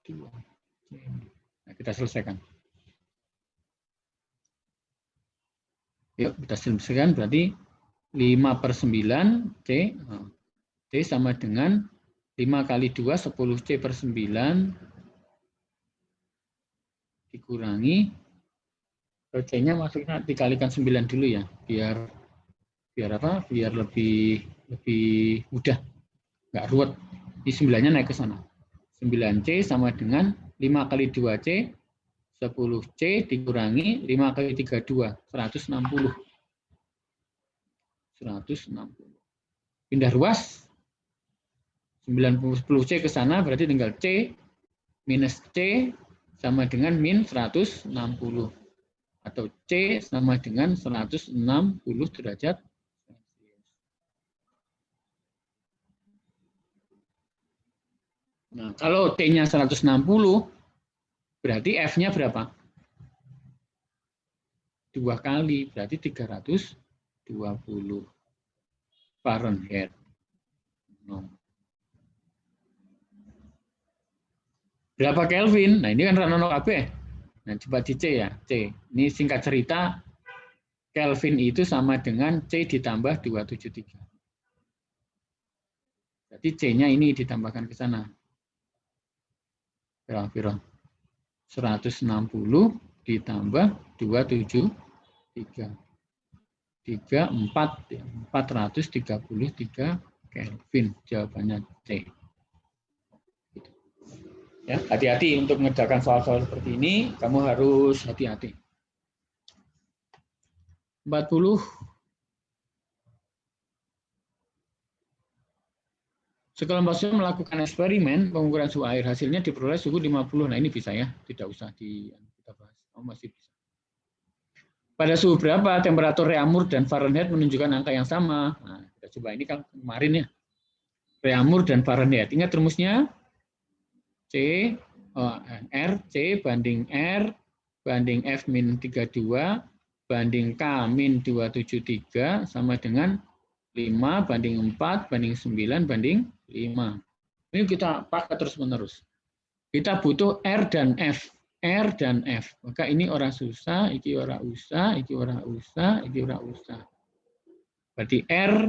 2C. Nah, kita selesaikan. Yuk, kita selesaikan. Berarti 5/9 C. C sama dengan 5 kali 2, 10C/9 dikurangi. C-nya maksudnya dikalikan 9 dulu ya. Biar apa? Biar lebih mudah. Nggak ruwet. Di 9-nya naik ke sana. 9C sama dengan 5 kali 2C, 10C dikurangi 5 kali 32, 160. 160. Pindah ruas, 10C ke sana, berarti tinggal C minus C sama dengan min 160. Atau C sama dengan 160 derajat. Nah, kalau T-nya 160, berarti F-nya berapa? 2 kali, berarti 320 Fahrenheit. Berapa Kelvin? Nah, ini kan ranono kabeh. Nah, coba di C ya, C. Ini singkat cerita, Kelvin itu sama dengan C ditambah 273. Jadi C-nya ini ditambahkan ke sana. Berapa? 160 ditambah 273. 433 Kelvin. Jawabannya C. Ya, hati-hati untuk mengerjakan soal-soal seperti ini, kamu harus hati-hati. 40. Sekelompok siswa melakukan eksperimen pengukuran suhu air, hasilnya diperoleh suhu 50. Nah, ini bisa ya, tidak usah kita bahas. Oh, masih bisa. Pada suhu berapa temperatur Reaumur dan Fahrenheit menunjukkan angka yang sama? Nah, kita coba ini kan kemarin ya. Reaumur dan Fahrenheit. Ingat rumusnya? R, C banding R banding F min 32 banding K min 273 sama dengan 5 banding 4 banding 9 banding 5. Ini kita pakai terus-menerus. Kita butuh R dan F. R dan F. Maka ini orang susah, iki ora usah, iki ora usah, iki ora usah. Berarti R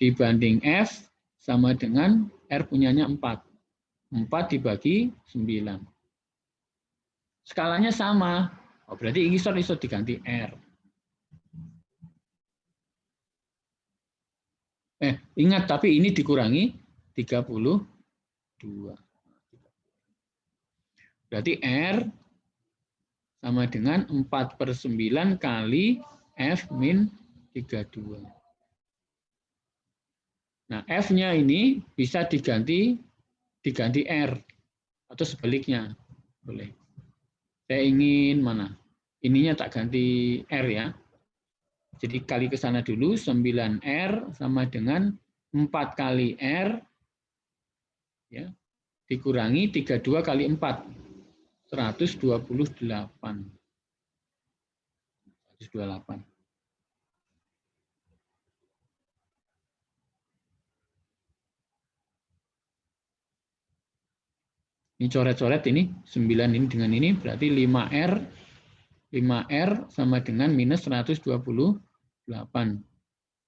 dibanding F sama dengan R punyanya 4. 4 dibagi 9. Skalanya sama. Oh, berarti ini iso diganti R. Ingat, tapi ini dikurangi 32. Berarti R sama dengan 4/9 kali F min 32. Nah, F-nya ini bisa diganti R atau sebaliknya. Boleh. Saya ingin mana? Ininya tak ganti R ya. Jadi kali ke sana dulu, 9R sama dengan 4 kali R ya, dikurangi 32 kali 4. 128. Ini coret-coret ini, 9 ini dengan ini, berarti 5R sama dengan minus 128.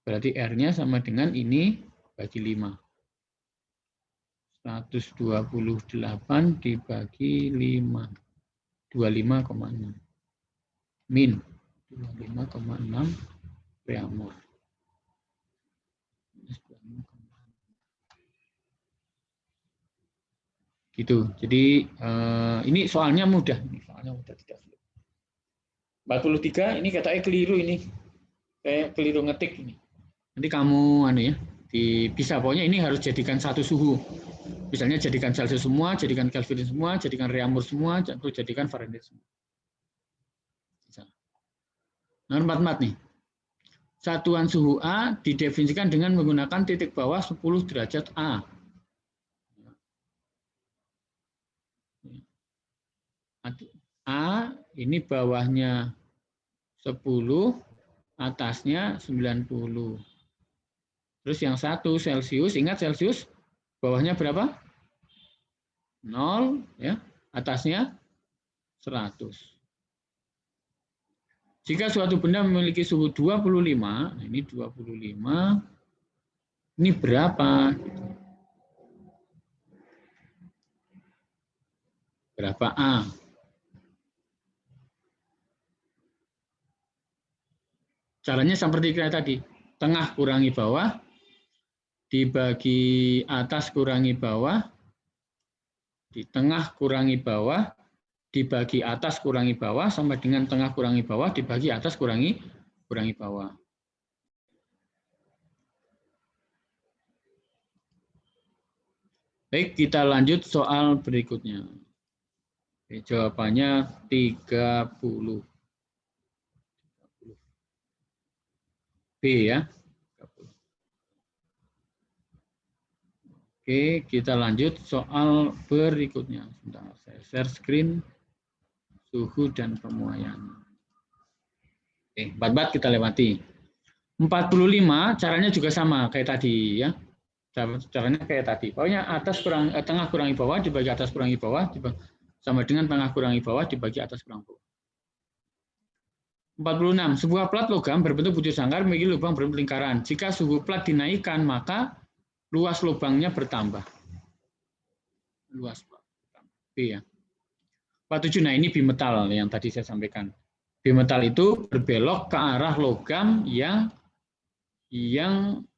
Berarti R-nya sama dengan ini bagi 5. 128 dibagi 5. 25,6. Min 25,6 Reaumur. Gitu. Jadi ini soalnya mudah. Soalnya mudah, tidak sulit. 43 ini katanya keliru ini. Kayak keliru ngetik ini. Nanti kamu bisa pokoknya ini harus jadikan satu suhu. Misalnya jadikan Celsius semua, jadikan Kelvin semua, jadikan Reaumur semua, atau jadikan Fahrenheit semua. Nomor 44 nih. Satuan suhu A didefinisikan dengan menggunakan titik bawah 10 derajat A. A ini bawahnya 10, atasnya 90. Terus yang satu Celsius, ingat Celsius bawahnya berapa? 0 ya, atasnya 100. Jika suatu benda memiliki suhu 25, ini 25, ini berapa? Berapa A? Caranya seperti kita tadi, tengah kurangi bawah, dibagi atas kurangi bawah, di tengah kurangi bawah, dibagi atas kurangi bawah, sama dengan tengah kurangi bawah, dibagi atas kurangi bawah. Baik, kita lanjut soal berikutnya. Oke, jawabannya 30. B ya. Oke, kita lanjut soal berikutnya. Sebentar, saya share screen. Suhu dan pemuaian. Oke, 44 kita lewati. 45 caranya juga sama kayak tadi ya. Caranya kayak tadi. Pokoknya atas kurang tengah kurangi bawah dibagi atas kurangi bawah sama dengan tengah kurangi bawah dibagi atas kurang bawah. 46. Sebuah plat logam berbentuk butir sangkar memiliki lubang berbentuk lingkaran. Jika suhu plat dinaikkan, maka luas lubangnya bertambah. Luas plat. B ya. 47. Nah, ini bimetal yang tadi saya sampaikan. Bimetal itu berbelok ke arah logam yang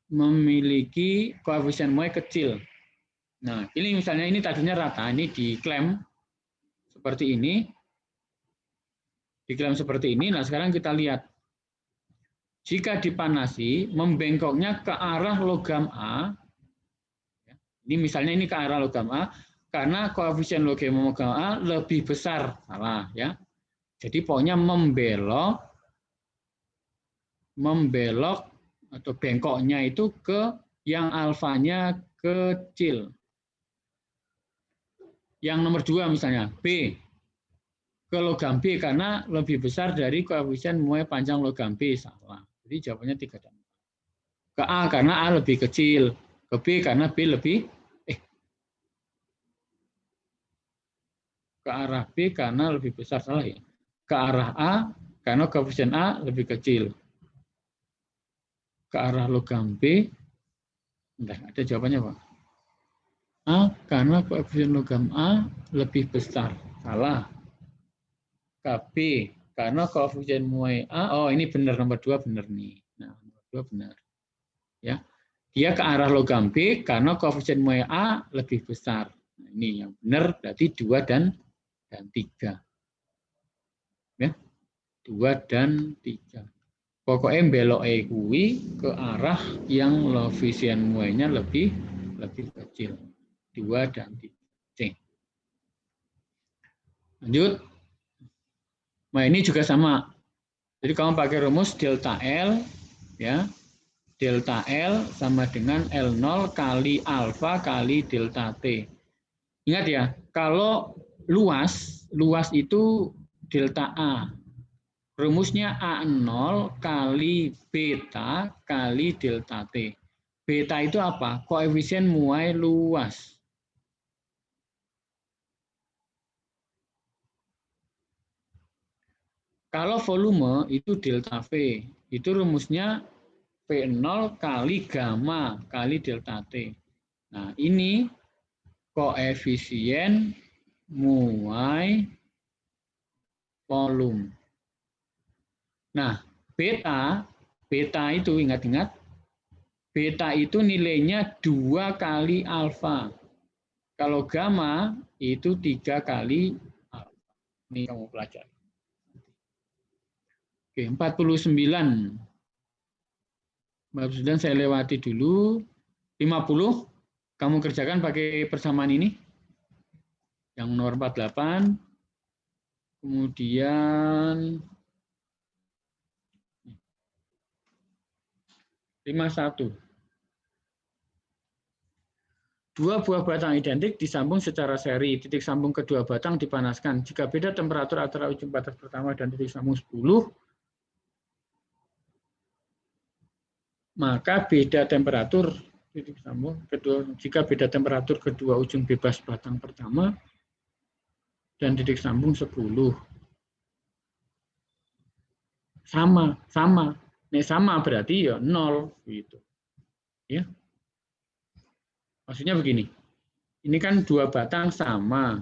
memiliki koefisien muai kecil. Nah, ini misalnya ini tadinya rata, ini diklaim seperti ini. Diklaim seperti ini. Nah, sekarang kita lihat. Jika dipanasi, membengkoknya ke arah logam A. Ini misalnya ini ke arah logam A, karena koefisien logam A lebih besar. Salah ya. Jadi pokoknya membelok atau bengkoknya itu ke yang alfanya kecil. Yang nomor 2 misalnya, B. Ke logam B karena lebih besar dari koefisien muai panjang logam B. Salah. Jadi jawabannya 3 dan 4. Ke A karena A lebih kecil. Ke B karena B lebih ke arah B karena lebih besar. Salah ya. Ke arah A karena koefisien A lebih kecil. Ke arah logam B. Enggak ada jawabannya, Pak. A karena koefisien logam A lebih besar. Salah. KB karena koefisien muai A. Oh, ini benar nomor 2 benar nih. Nah, nomor 2 benar. Ya. Dia ke arah logam B karena koefisien muai A lebih besar. Nah, ini yang benar berarti 2 dan 3. Ya. 2 dan 3. Pokoknya belok kuwi ke arah yang koefisien muainya lebih kecil. 2 dan 3. C. Lanjut. Nah, ini juga sama. Jadi kamu pakai rumus delta L ya. Delta L sama dengan L0 kali alfa kali delta T. Ingat ya, kalau luas itu delta A. Rumusnya A0 kali beta kali delta T. Beta itu apa? Koefisien muai luas. Kalau volume itu delta V. Itu rumusnya V0 kali gamma kali delta T. Nah, ini koefisien muai volume. Nah, beta itu ingat-ingat, beta itu nilainya 2 kali alfa. Kalau gamma itu 3 kali alfa. Ini kamu pelajari. Oke, 49. 49 saya lewati dulu. 50 kamu kerjakan pakai persamaan ini. Yang nomor 48. Kemudian 51. Dua buah batang identik disambung secara seri. Titik sambung kedua batang dipanaskan. Jika beda temperatur antara ujung batas pertama dan titik sambung 10, maka beda temperatur titik sambung kedua. Jika beda temperatur kedua ujung bebas batang pertama dan titik sambung 10. Sama. Nek sama berarti ya 0 gitu. Ya. Maksudnya begini. Ini kan dua batang sama.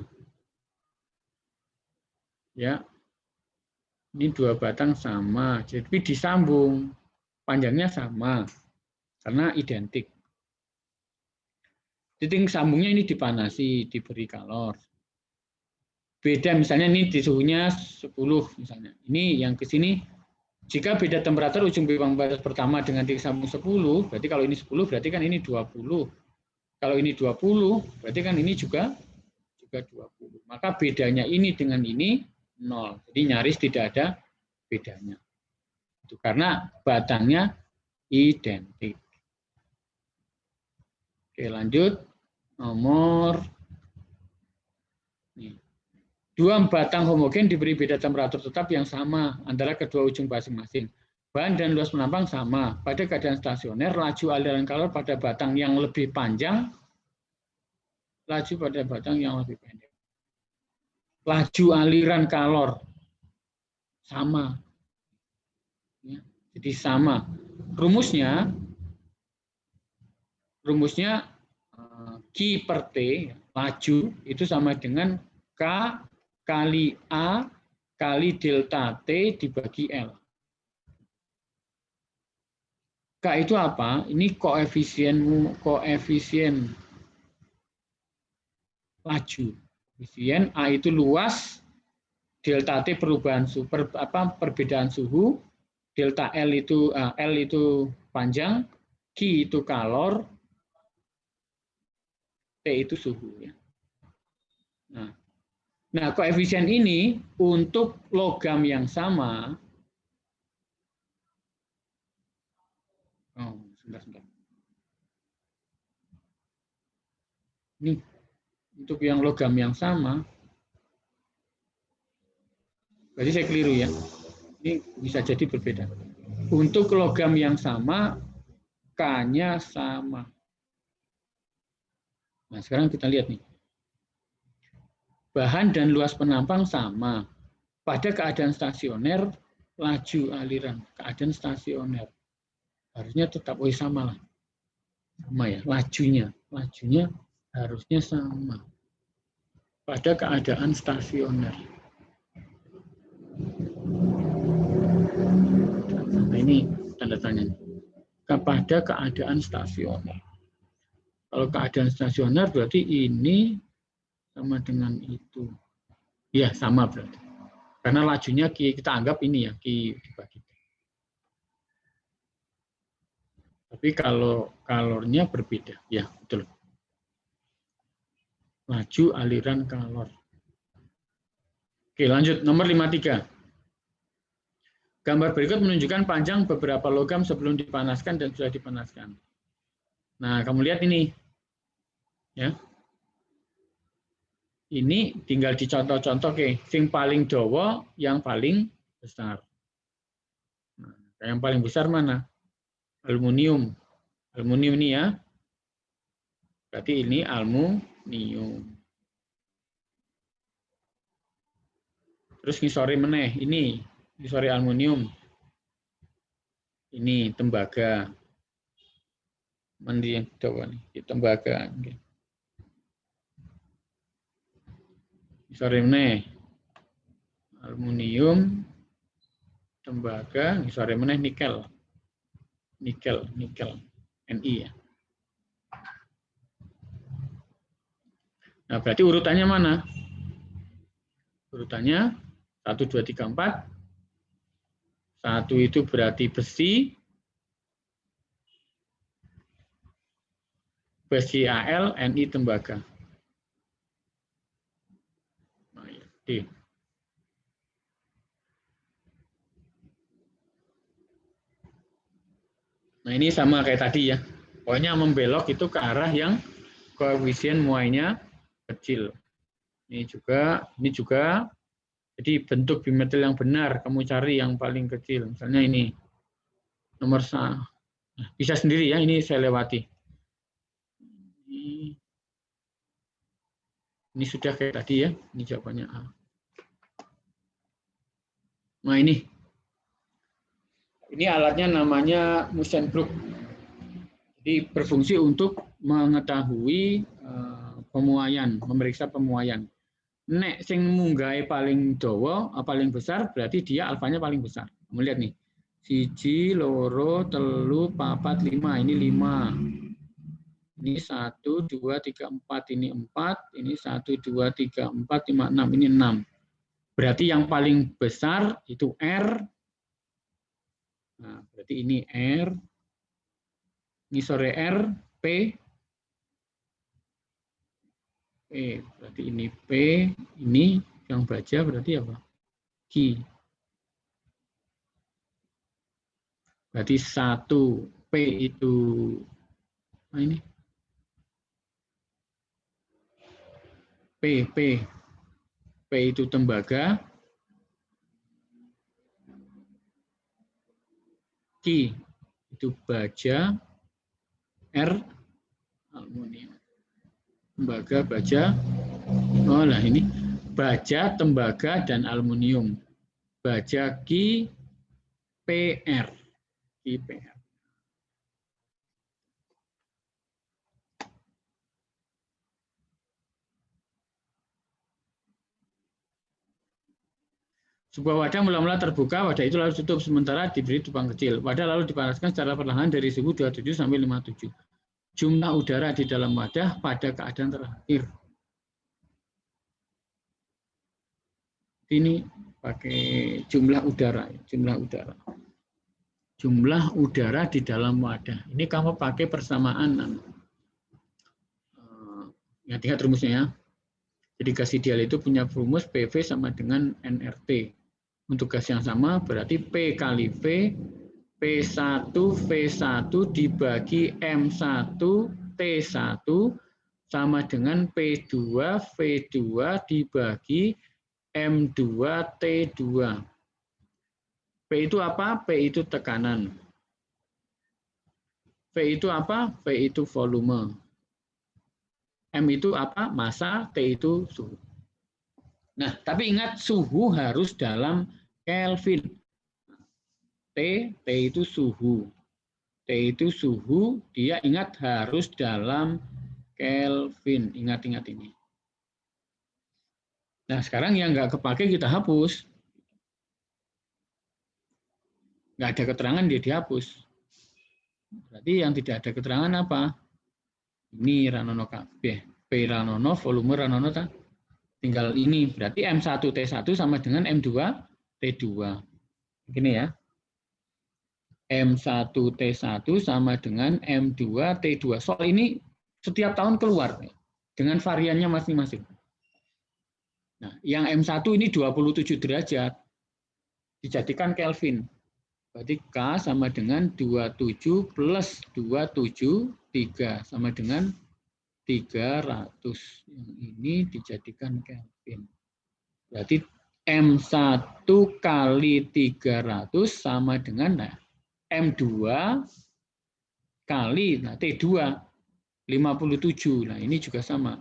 Ya. Ini dua batang sama, jadi disambung. Panjangnya sama karena identik. Titik sambungnya ini dipanasi, diberi kalor. Beda misalnya ini di suhunya 10 misalnya. Ini yang ke sini jika beda temperatur ujung bebas batas pertama dengan titik sambung 10, berarti kalau ini 10 berarti kan ini 20. Kalau ini 20, berarti kan ini juga 20. Maka bedanya ini dengan ini 0. Jadi nyaris tidak ada bedanya. Itu karena batangnya identik. Oke, lanjut. Nomor Dua batang homogen diberi beda temperatur tetap yang sama antara kedua ujung masing-masing. Bahan dan luas penampang sama. Pada keadaan stasioner, laju aliran kalor pada batang yang lebih panjang, laju pada batang yang lebih pendek. Laju aliran kalor sama. Ya, jadi sama. Rumusnya Q per T, laju, itu sama dengan K kali A kali delta T dibagi L. K itu apa? Ini koefisien laju. Koefisien A itu luas, delta T perbedaan suhu, delta L itu panjang, Q itu kalor, T itu suhu. Ya. Nah, koefisien ini untuk logam yang sama. Sebentar. Ini untuk yang logam yang sama. Berarti saya keliru ya. Ini bisa jadi berbeda. Untuk logam yang sama, K-nya sama. Nah, sekarang kita lihat nih. Bahan dan luas penampang sama. Pada keadaan stasioner, laju aliran. Keadaan stasioner. Harusnya tetap sama lah. Sama ya, lajunya harusnya sama. Pada keadaan stasioner. Nah, ini tanda tanya. Pada keadaan stasioner. Kalau keadaan stasioner berarti ini sama dengan itu. Ya, sama berarti. Karena lajunya kita anggap ini ya, Q dibagi. Tapi kalau kalornya berbeda. Ya, betul. Laju aliran kalor. Oke, lanjut. Nomor 53. Gambar berikut menunjukkan panjang beberapa logam sebelum dipanaskan dan sudah dipanaskan. Nah, kamu lihat ini. Ya. Ini tinggal dicontoh-contoh ke sing paling dawa yang paling besar. Nah, yang paling besar mana? Aluminium. Aluminium ini ya. Berarti ini aluminium. Terus ngisore meneh, ini ngisore aluminium. Ini tembaga. Mandi yang dawa nih, tembaga. Ngisore meneh. Aluminium, tembaga, ngisore meneh nikel. Nikel, Ni ya. Nah, berarti urutannya mana? Urutannya 1, 2, 3, 4. 1 itu berarti besi. Besi Al, Ni tembaga. Nah, ya, D. Nah, ini sama kayak tadi ya. Pokoknya membelok itu ke arah yang koefisien muainya kecil. Ini juga. Jadi bentuk bimetal yang benar, kamu cari yang paling kecil. Misalnya ini. Nomor 1. Bisa sendiri ya, ini saya lewati. Ini sudah kayak tadi ya, ini jawabannya A. Nah ini alatnya namanya Mussenbrook. Jadi berfungsi untuk mengetahui pemuaian, memeriksa pemuaian. Nek sing munggahe paling dawa, paling besar, berarti dia alfanya paling besar. Kamu lihat nih, 1, 2, 3, 4, 5, ini 5. Ini 1, 2, 3, 4, ini 4, ini 1, 2, 3, 4, 5, 6, ini 6. Berarti yang paling besar itu R. Nah, berarti ini R. Ini sore R, P. Berarti ini P, ini yang baja berarti apa? Q. Berarti 1 P itu, nah ini P. P itu tembaga, Q itu baja, R aluminium. Tembaga, baja, oh nah ini baja, tembaga, dan aluminium. Baja Q, PR. PR. Sebuah wadah mula-mula terbuka, wadah itu lalu tutup, sementara diberi tupang kecil. Wadah lalu dipanaskan secara perlahan dari suhu 27 sampai 57. Jumlah udara di dalam wadah pada keadaan terakhir. Ini pakai jumlah udara. Jumlah udara di dalam wadah. Ini kamu pakai persamaan. Ingat rumusnya ya. Jadi gas ideal itu punya rumus PV sama dengan nRT. Untuk gas yang sama berarti P kali V, P1 V1 dibagi M1 T1 sama dengan P2 V2 dibagi M2 T2. P itu apa? P itu tekanan. V itu apa? V itu volume. M itu apa? Massa, T itu suhu. Nah, tapi ingat suhu harus dalam Kelvin. T itu suhu. T itu suhu, dia ingat harus dalam Kelvin. Ingat-ingat ini. Nah, sekarang yang nggak kepake kita hapus. Nggak ada keterangan, dia dihapus. Berarti yang tidak ada keterangan apa? Ini Ranono KB. P Ranono, volume Ranono, tinggal ini. Berarti M1T1 sama dengan M2 T2. Gini ya. M1T1 sama dengan M2T2. Soal ini setiap tahun keluar dengan variannya masing-masing. Nah, yang M1 ini 27 derajat. Dijadikan Kelvin. Berarti K sama dengan 27 plus 27, 3 sama dengan 300. Yang ini dijadikan Kelvin. Berarti M1 kali 300 sama dengan M2 kali T2 57. Nah, ini juga sama.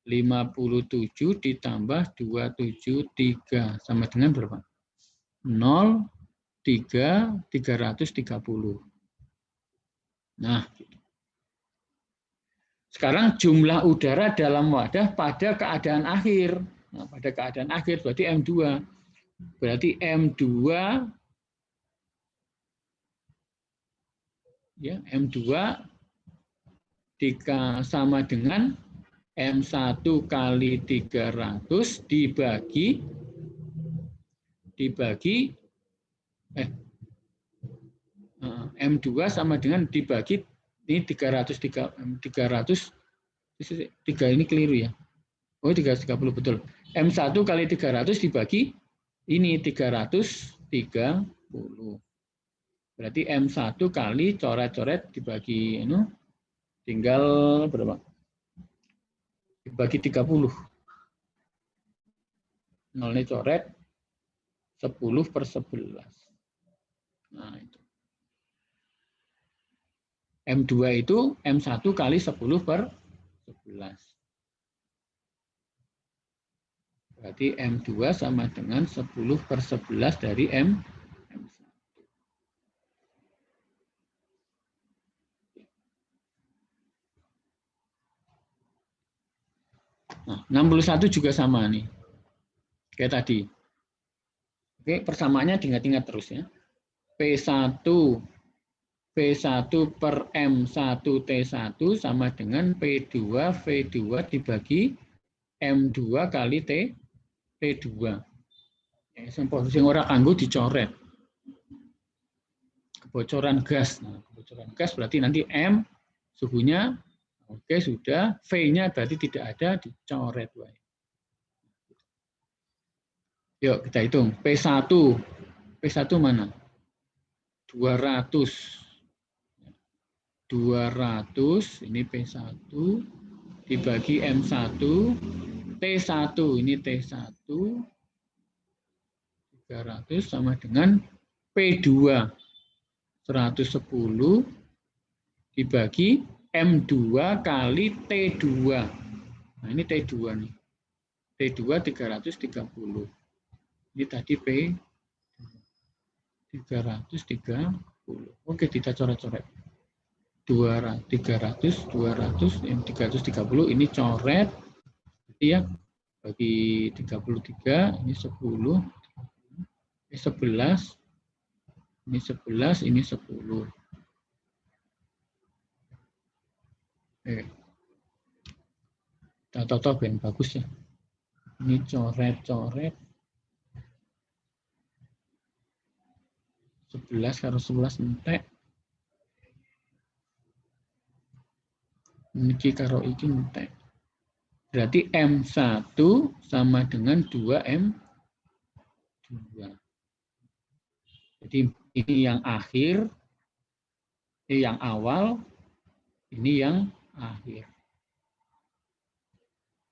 57 ditambah 273 sama dengan berapa? 0, 3, 330. Nah, sekarang jumlah udara dalam wadah pada keadaan akhir. Nah, pada keadaan akhir berarti M2. Berarti M2 ya, M2 sama dengan M1 kali 300 dibagi M2 sama dengan dibagi ini 300 ini keliru ya. Oh, 330 betul. M1 kali 300 dibagi ini 330. Berarti M1 kali coret-coret dibagi ini tinggal berapa? Dibagi 30. Nolnya coret 10/11. Nah, itu. M2 itu M1 kali 10/11. Berarti M2 sama dengan 10/11 dari M1. Nah, 61 juga sama nih. Kayak tadi. Oke, persamaannya diingat-ingat terus ya. P1 per M1 T1 sama dengan P2 V2 dibagi M2 kali T2. Yang ora kanggo dicoret. Kebocoran gas. Nah, kebocoran gas berarti nanti M suhunya oke sudah, V-nya berarti tidak ada, dicoret. Yuk kita hitung. P1 mana? 200 ini P1 dibagi M1 T1, ini T1 300 sama dengan P2 110 dibagi M2 kali T2. Nah, ini T2 nih. T2 330. Ini tadi P 330. Oke, kita coret-coret. 300, 200, yang 330 ini coret. Jadi ya, bagi 33, ini 10, ini 11, ini 11, ini 10. Kita tahu ben bagus ya. Ini coret-coret. 11 karo 11 entek. Niki karo iki entek. Berarti M1 sama dengan 2M2. Jadi ini yang akhir, ini yang awal, ini yang akhir.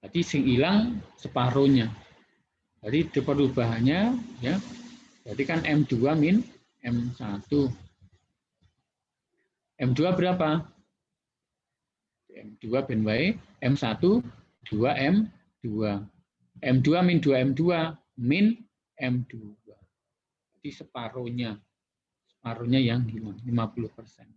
Jadi sing hilang separuhnya. Jadi perubahannya ya. Berarti kan M2 min M1. M2 berapa? M2 ben wae, M1 2M2. M2 min 2M2 min M2. Jadi separuhnya. Separuhnya yang hilang 50%.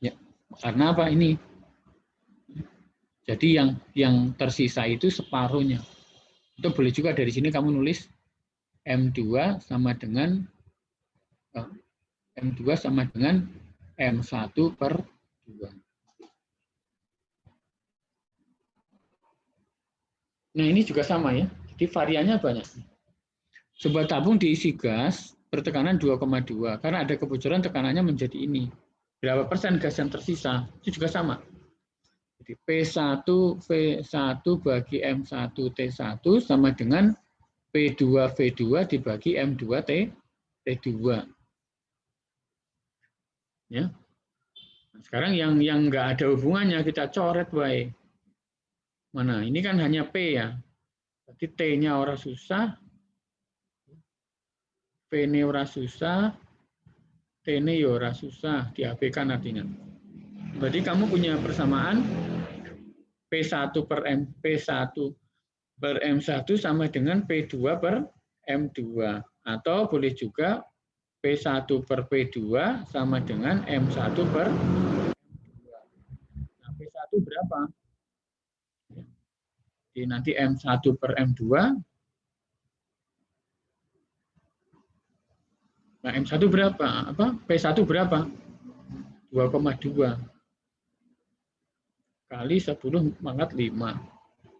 Ya, karena apa ini? Jadi yang tersisa itu separuhnya. Itu boleh juga dari sini kamu nulis M2 sama dengan M2 sama dengan M1 per 2. Nah, ini juga sama ya. Jadi variannya banyak. Sebuah tabung diisi gas bertekanan 2,2. Karena ada kebocoran tekanannya menjadi ini. Berapa persen gas yang tersisa? Itu juga sama. Jadi P1 V1 bagi M1 T1 sama dengan P2 V2 dibagi M2 T2. Ya. Nah, sekarang yang nggak ada hubungannya kita coret wae. Mana? Ini kan hanya P ya. Berarti T-nya ora susah. P-nya ora susah. T-nya ya ora susah. Diabaikan artinya. Berarti kamu punya persamaan P1 per M1 sama dengan P2 per M2. Atau boleh juga P1 per P2 sama dengan M1 per M2. Nah, P1 berapa? Jadi nanti M1 per M2. Nah, M1 berapa? P1 berapa? 2,2 kali 10 pangkat 5.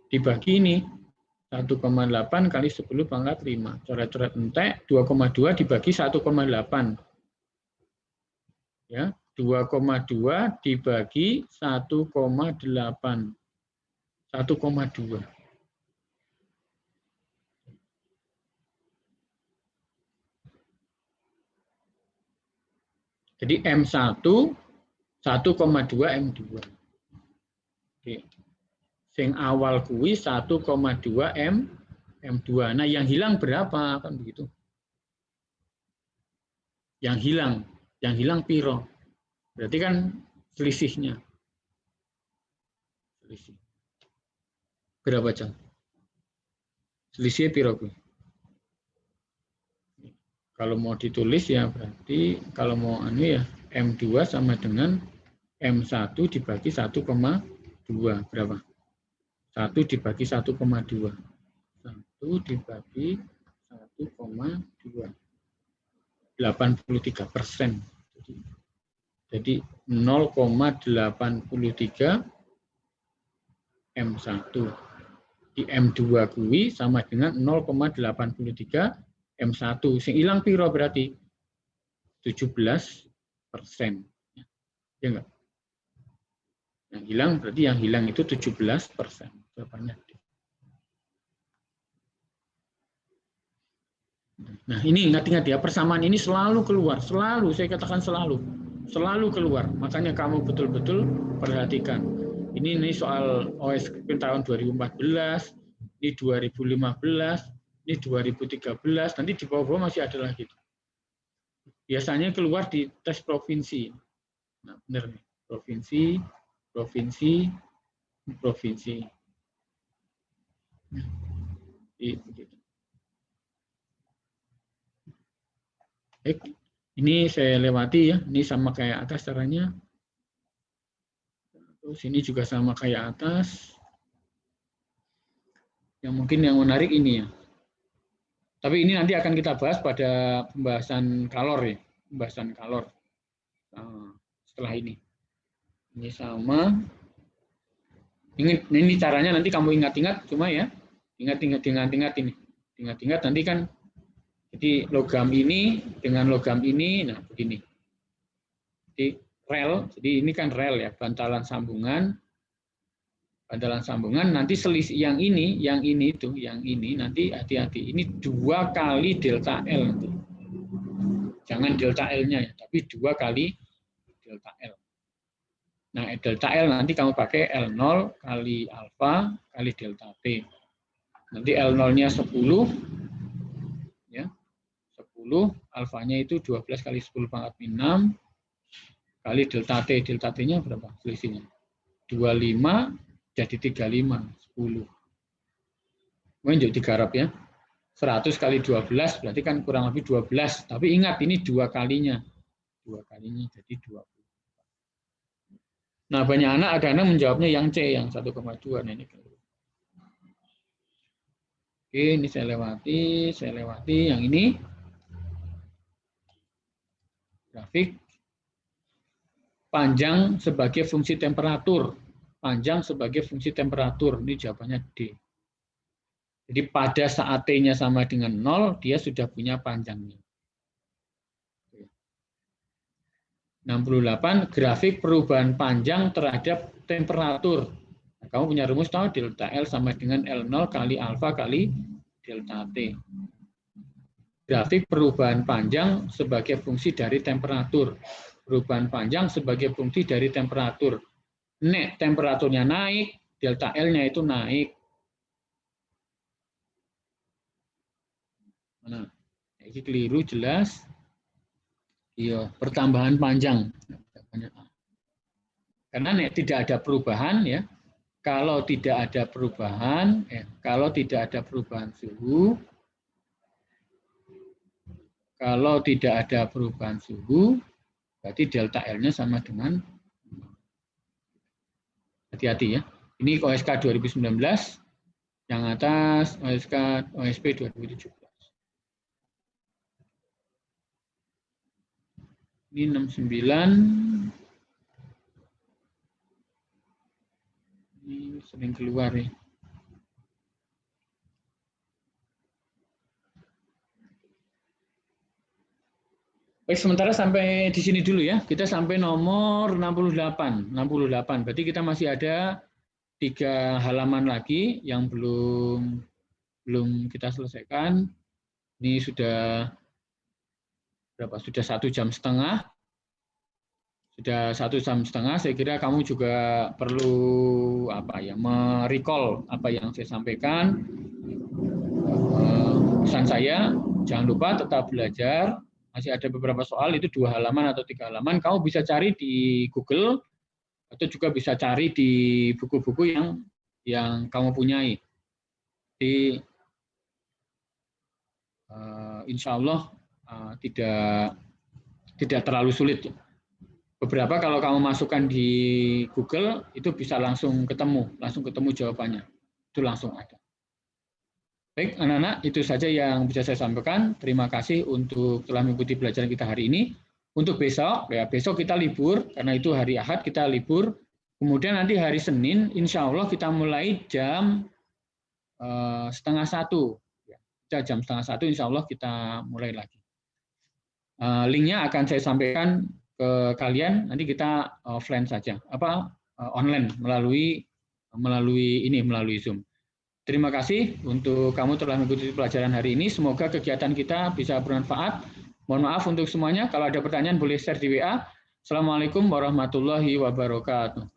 Dibagi ini 1,8 kali 10 pangkat 5. Coret-coret entek 2,2 dibagi 1,8. Ya, 2,2 dibagi 1,8. 1,2. Jadi M1 1,2 M2. Oke. Sing awal kuwi 1,2 M2. Nah, yang hilang berapa? Kan begitu. Yang hilang piro? Berarti kan selisihnya. Selisih. Berapa jam? Selisihnya piro kuwi? Kalau mau ditulis ya berarti kalau mau ya M2 sama dengan M1 dibagi 1,2 berapa? 1 dibagi 1,2. 1 dibagi 1,2. 83%. Jadi 0,83 M1. Di M2 kuwi sama dengan 0,83 M1. Sing hilang piro berarti? 17%. Ya enggak? Yang hilang berarti yang hilang itu 17%. Jawabannya. Nah, ini ingat-ingat ya, persamaan ini selalu keluar, selalu, saya katakan selalu keluar. Makanya kamu betul-betul perhatikan. Ini soal OSP tahun 2014, ini 2015, ini 2013, nanti di bawah-bawah masih ada lagi. Biasanya keluar di tes provinsi. Nah, benar nih, provinsi, provinsi, provinsi. Begitu. Ini saya lewati ya, ini sama kayak atas caranya. Terus ini juga sama kayak atas. Yang mungkin yang menarik ini ya. Tapi ini nanti akan kita bahas pada pembahasan kalor ya, pembahasan kalor. Nah, setelah ini. Ini sama. Ini caranya nanti kamu ingat-ingat, cuma ya, ingat-ingat ini. Ingat-ingat nanti kan, jadi logam ini dengan logam ini, nah begini. Jadi rel, jadi ini kan rel ya, bantalan sambungan nanti selisih yang ini nanti hati-hati, ini 2 kali delta L nanti. Jangan delta L-nya ya, tapi 2 kali delta L. Nah, delta L nanti kamu pakai L0 kali alfa kali delta T. Nanti L0-nya 10 ya. 10, alfanya itu 12 kali 10 pangkat 6 kali delta T. Delta T-nya berapa selisihnya? 25 jadi 35, 10. Mungkin jadi digarap ya. 100 kali 12 berarti kan kurang lebih 12. Tapi ingat ini 2 kalinya. 2 kalinya jadi 20. Nah, banyak ada anak menjawabnya yang C, yang 1,2. Nah, ini. Oke, ini saya lewati yang ini. Grafik panjang sebagai fungsi temperatur. Panjang sebagai fungsi temperatur. Ini jawabannya D. Jadi pada saat T-nya sama dengan 0, dia sudah punya panjangnya. 68, grafik perubahan panjang terhadap temperatur. Nah, kamu punya rumus tahu delta L sama dengan L0 kali alfa kali delta T. Grafik perubahan panjang sebagai fungsi dari temperatur. Perubahan panjang sebagai fungsi dari temperatur. Nek temperaturnya naik, delta L-nya itu naik. Mana? Ini keliru jelas. Iya, pertambahan panjang. Karena nek tidak ada perubahan ya. Kalau tidak ada perubahan suhu, berarti delta L-nya sama dengan, hati-hati ya. Ini OSK 2019, yang atas OSP 2017. Ini 69. Ini sering keluar ya. Baik, sementara sampai di sini dulu ya. Kita sampai nomor 68. Berarti kita masih ada 3 halaman lagi yang belum kita selesaikan. Ini sudah berapa? Sudah 1,5 jam. Sudah 1,5 jam. Saya kira kamu juga perlu merecall apa yang saya sampaikan. Pesan saya, jangan lupa tetap belajar. Masih ada beberapa soal, itu 2 halaman atau 3 halaman. Kamu bisa cari di Google atau juga bisa cari di buku-buku yang kamu punyai. Jadi insya Allah tidak terlalu sulit. Beberapa kalau kamu masukkan di Google itu bisa langsung ketemu jawabannya. Itu langsung ada. Baik, anak-anak, itu saja yang bisa saya sampaikan. Terima kasih untuk telah mengikuti pelajaran kita hari ini. Untuk besok, ya besok kita libur, karena itu hari Ahad kita libur. Kemudian nanti hari Senin, insya Allah kita mulai jam 12:30. Jam 12:30, insya Allah kita mulai lagi. Linknya akan saya sampaikan ke kalian, nanti kita offline saja, online melalui Zoom. Terima kasih untuk kamu telah mengikuti pelajaran hari ini. Semoga kegiatan kita bisa bermanfaat. Mohon maaf untuk semuanya. Kalau ada pertanyaan boleh share di WA. Assalamualaikum warahmatullahi wabarakatuh.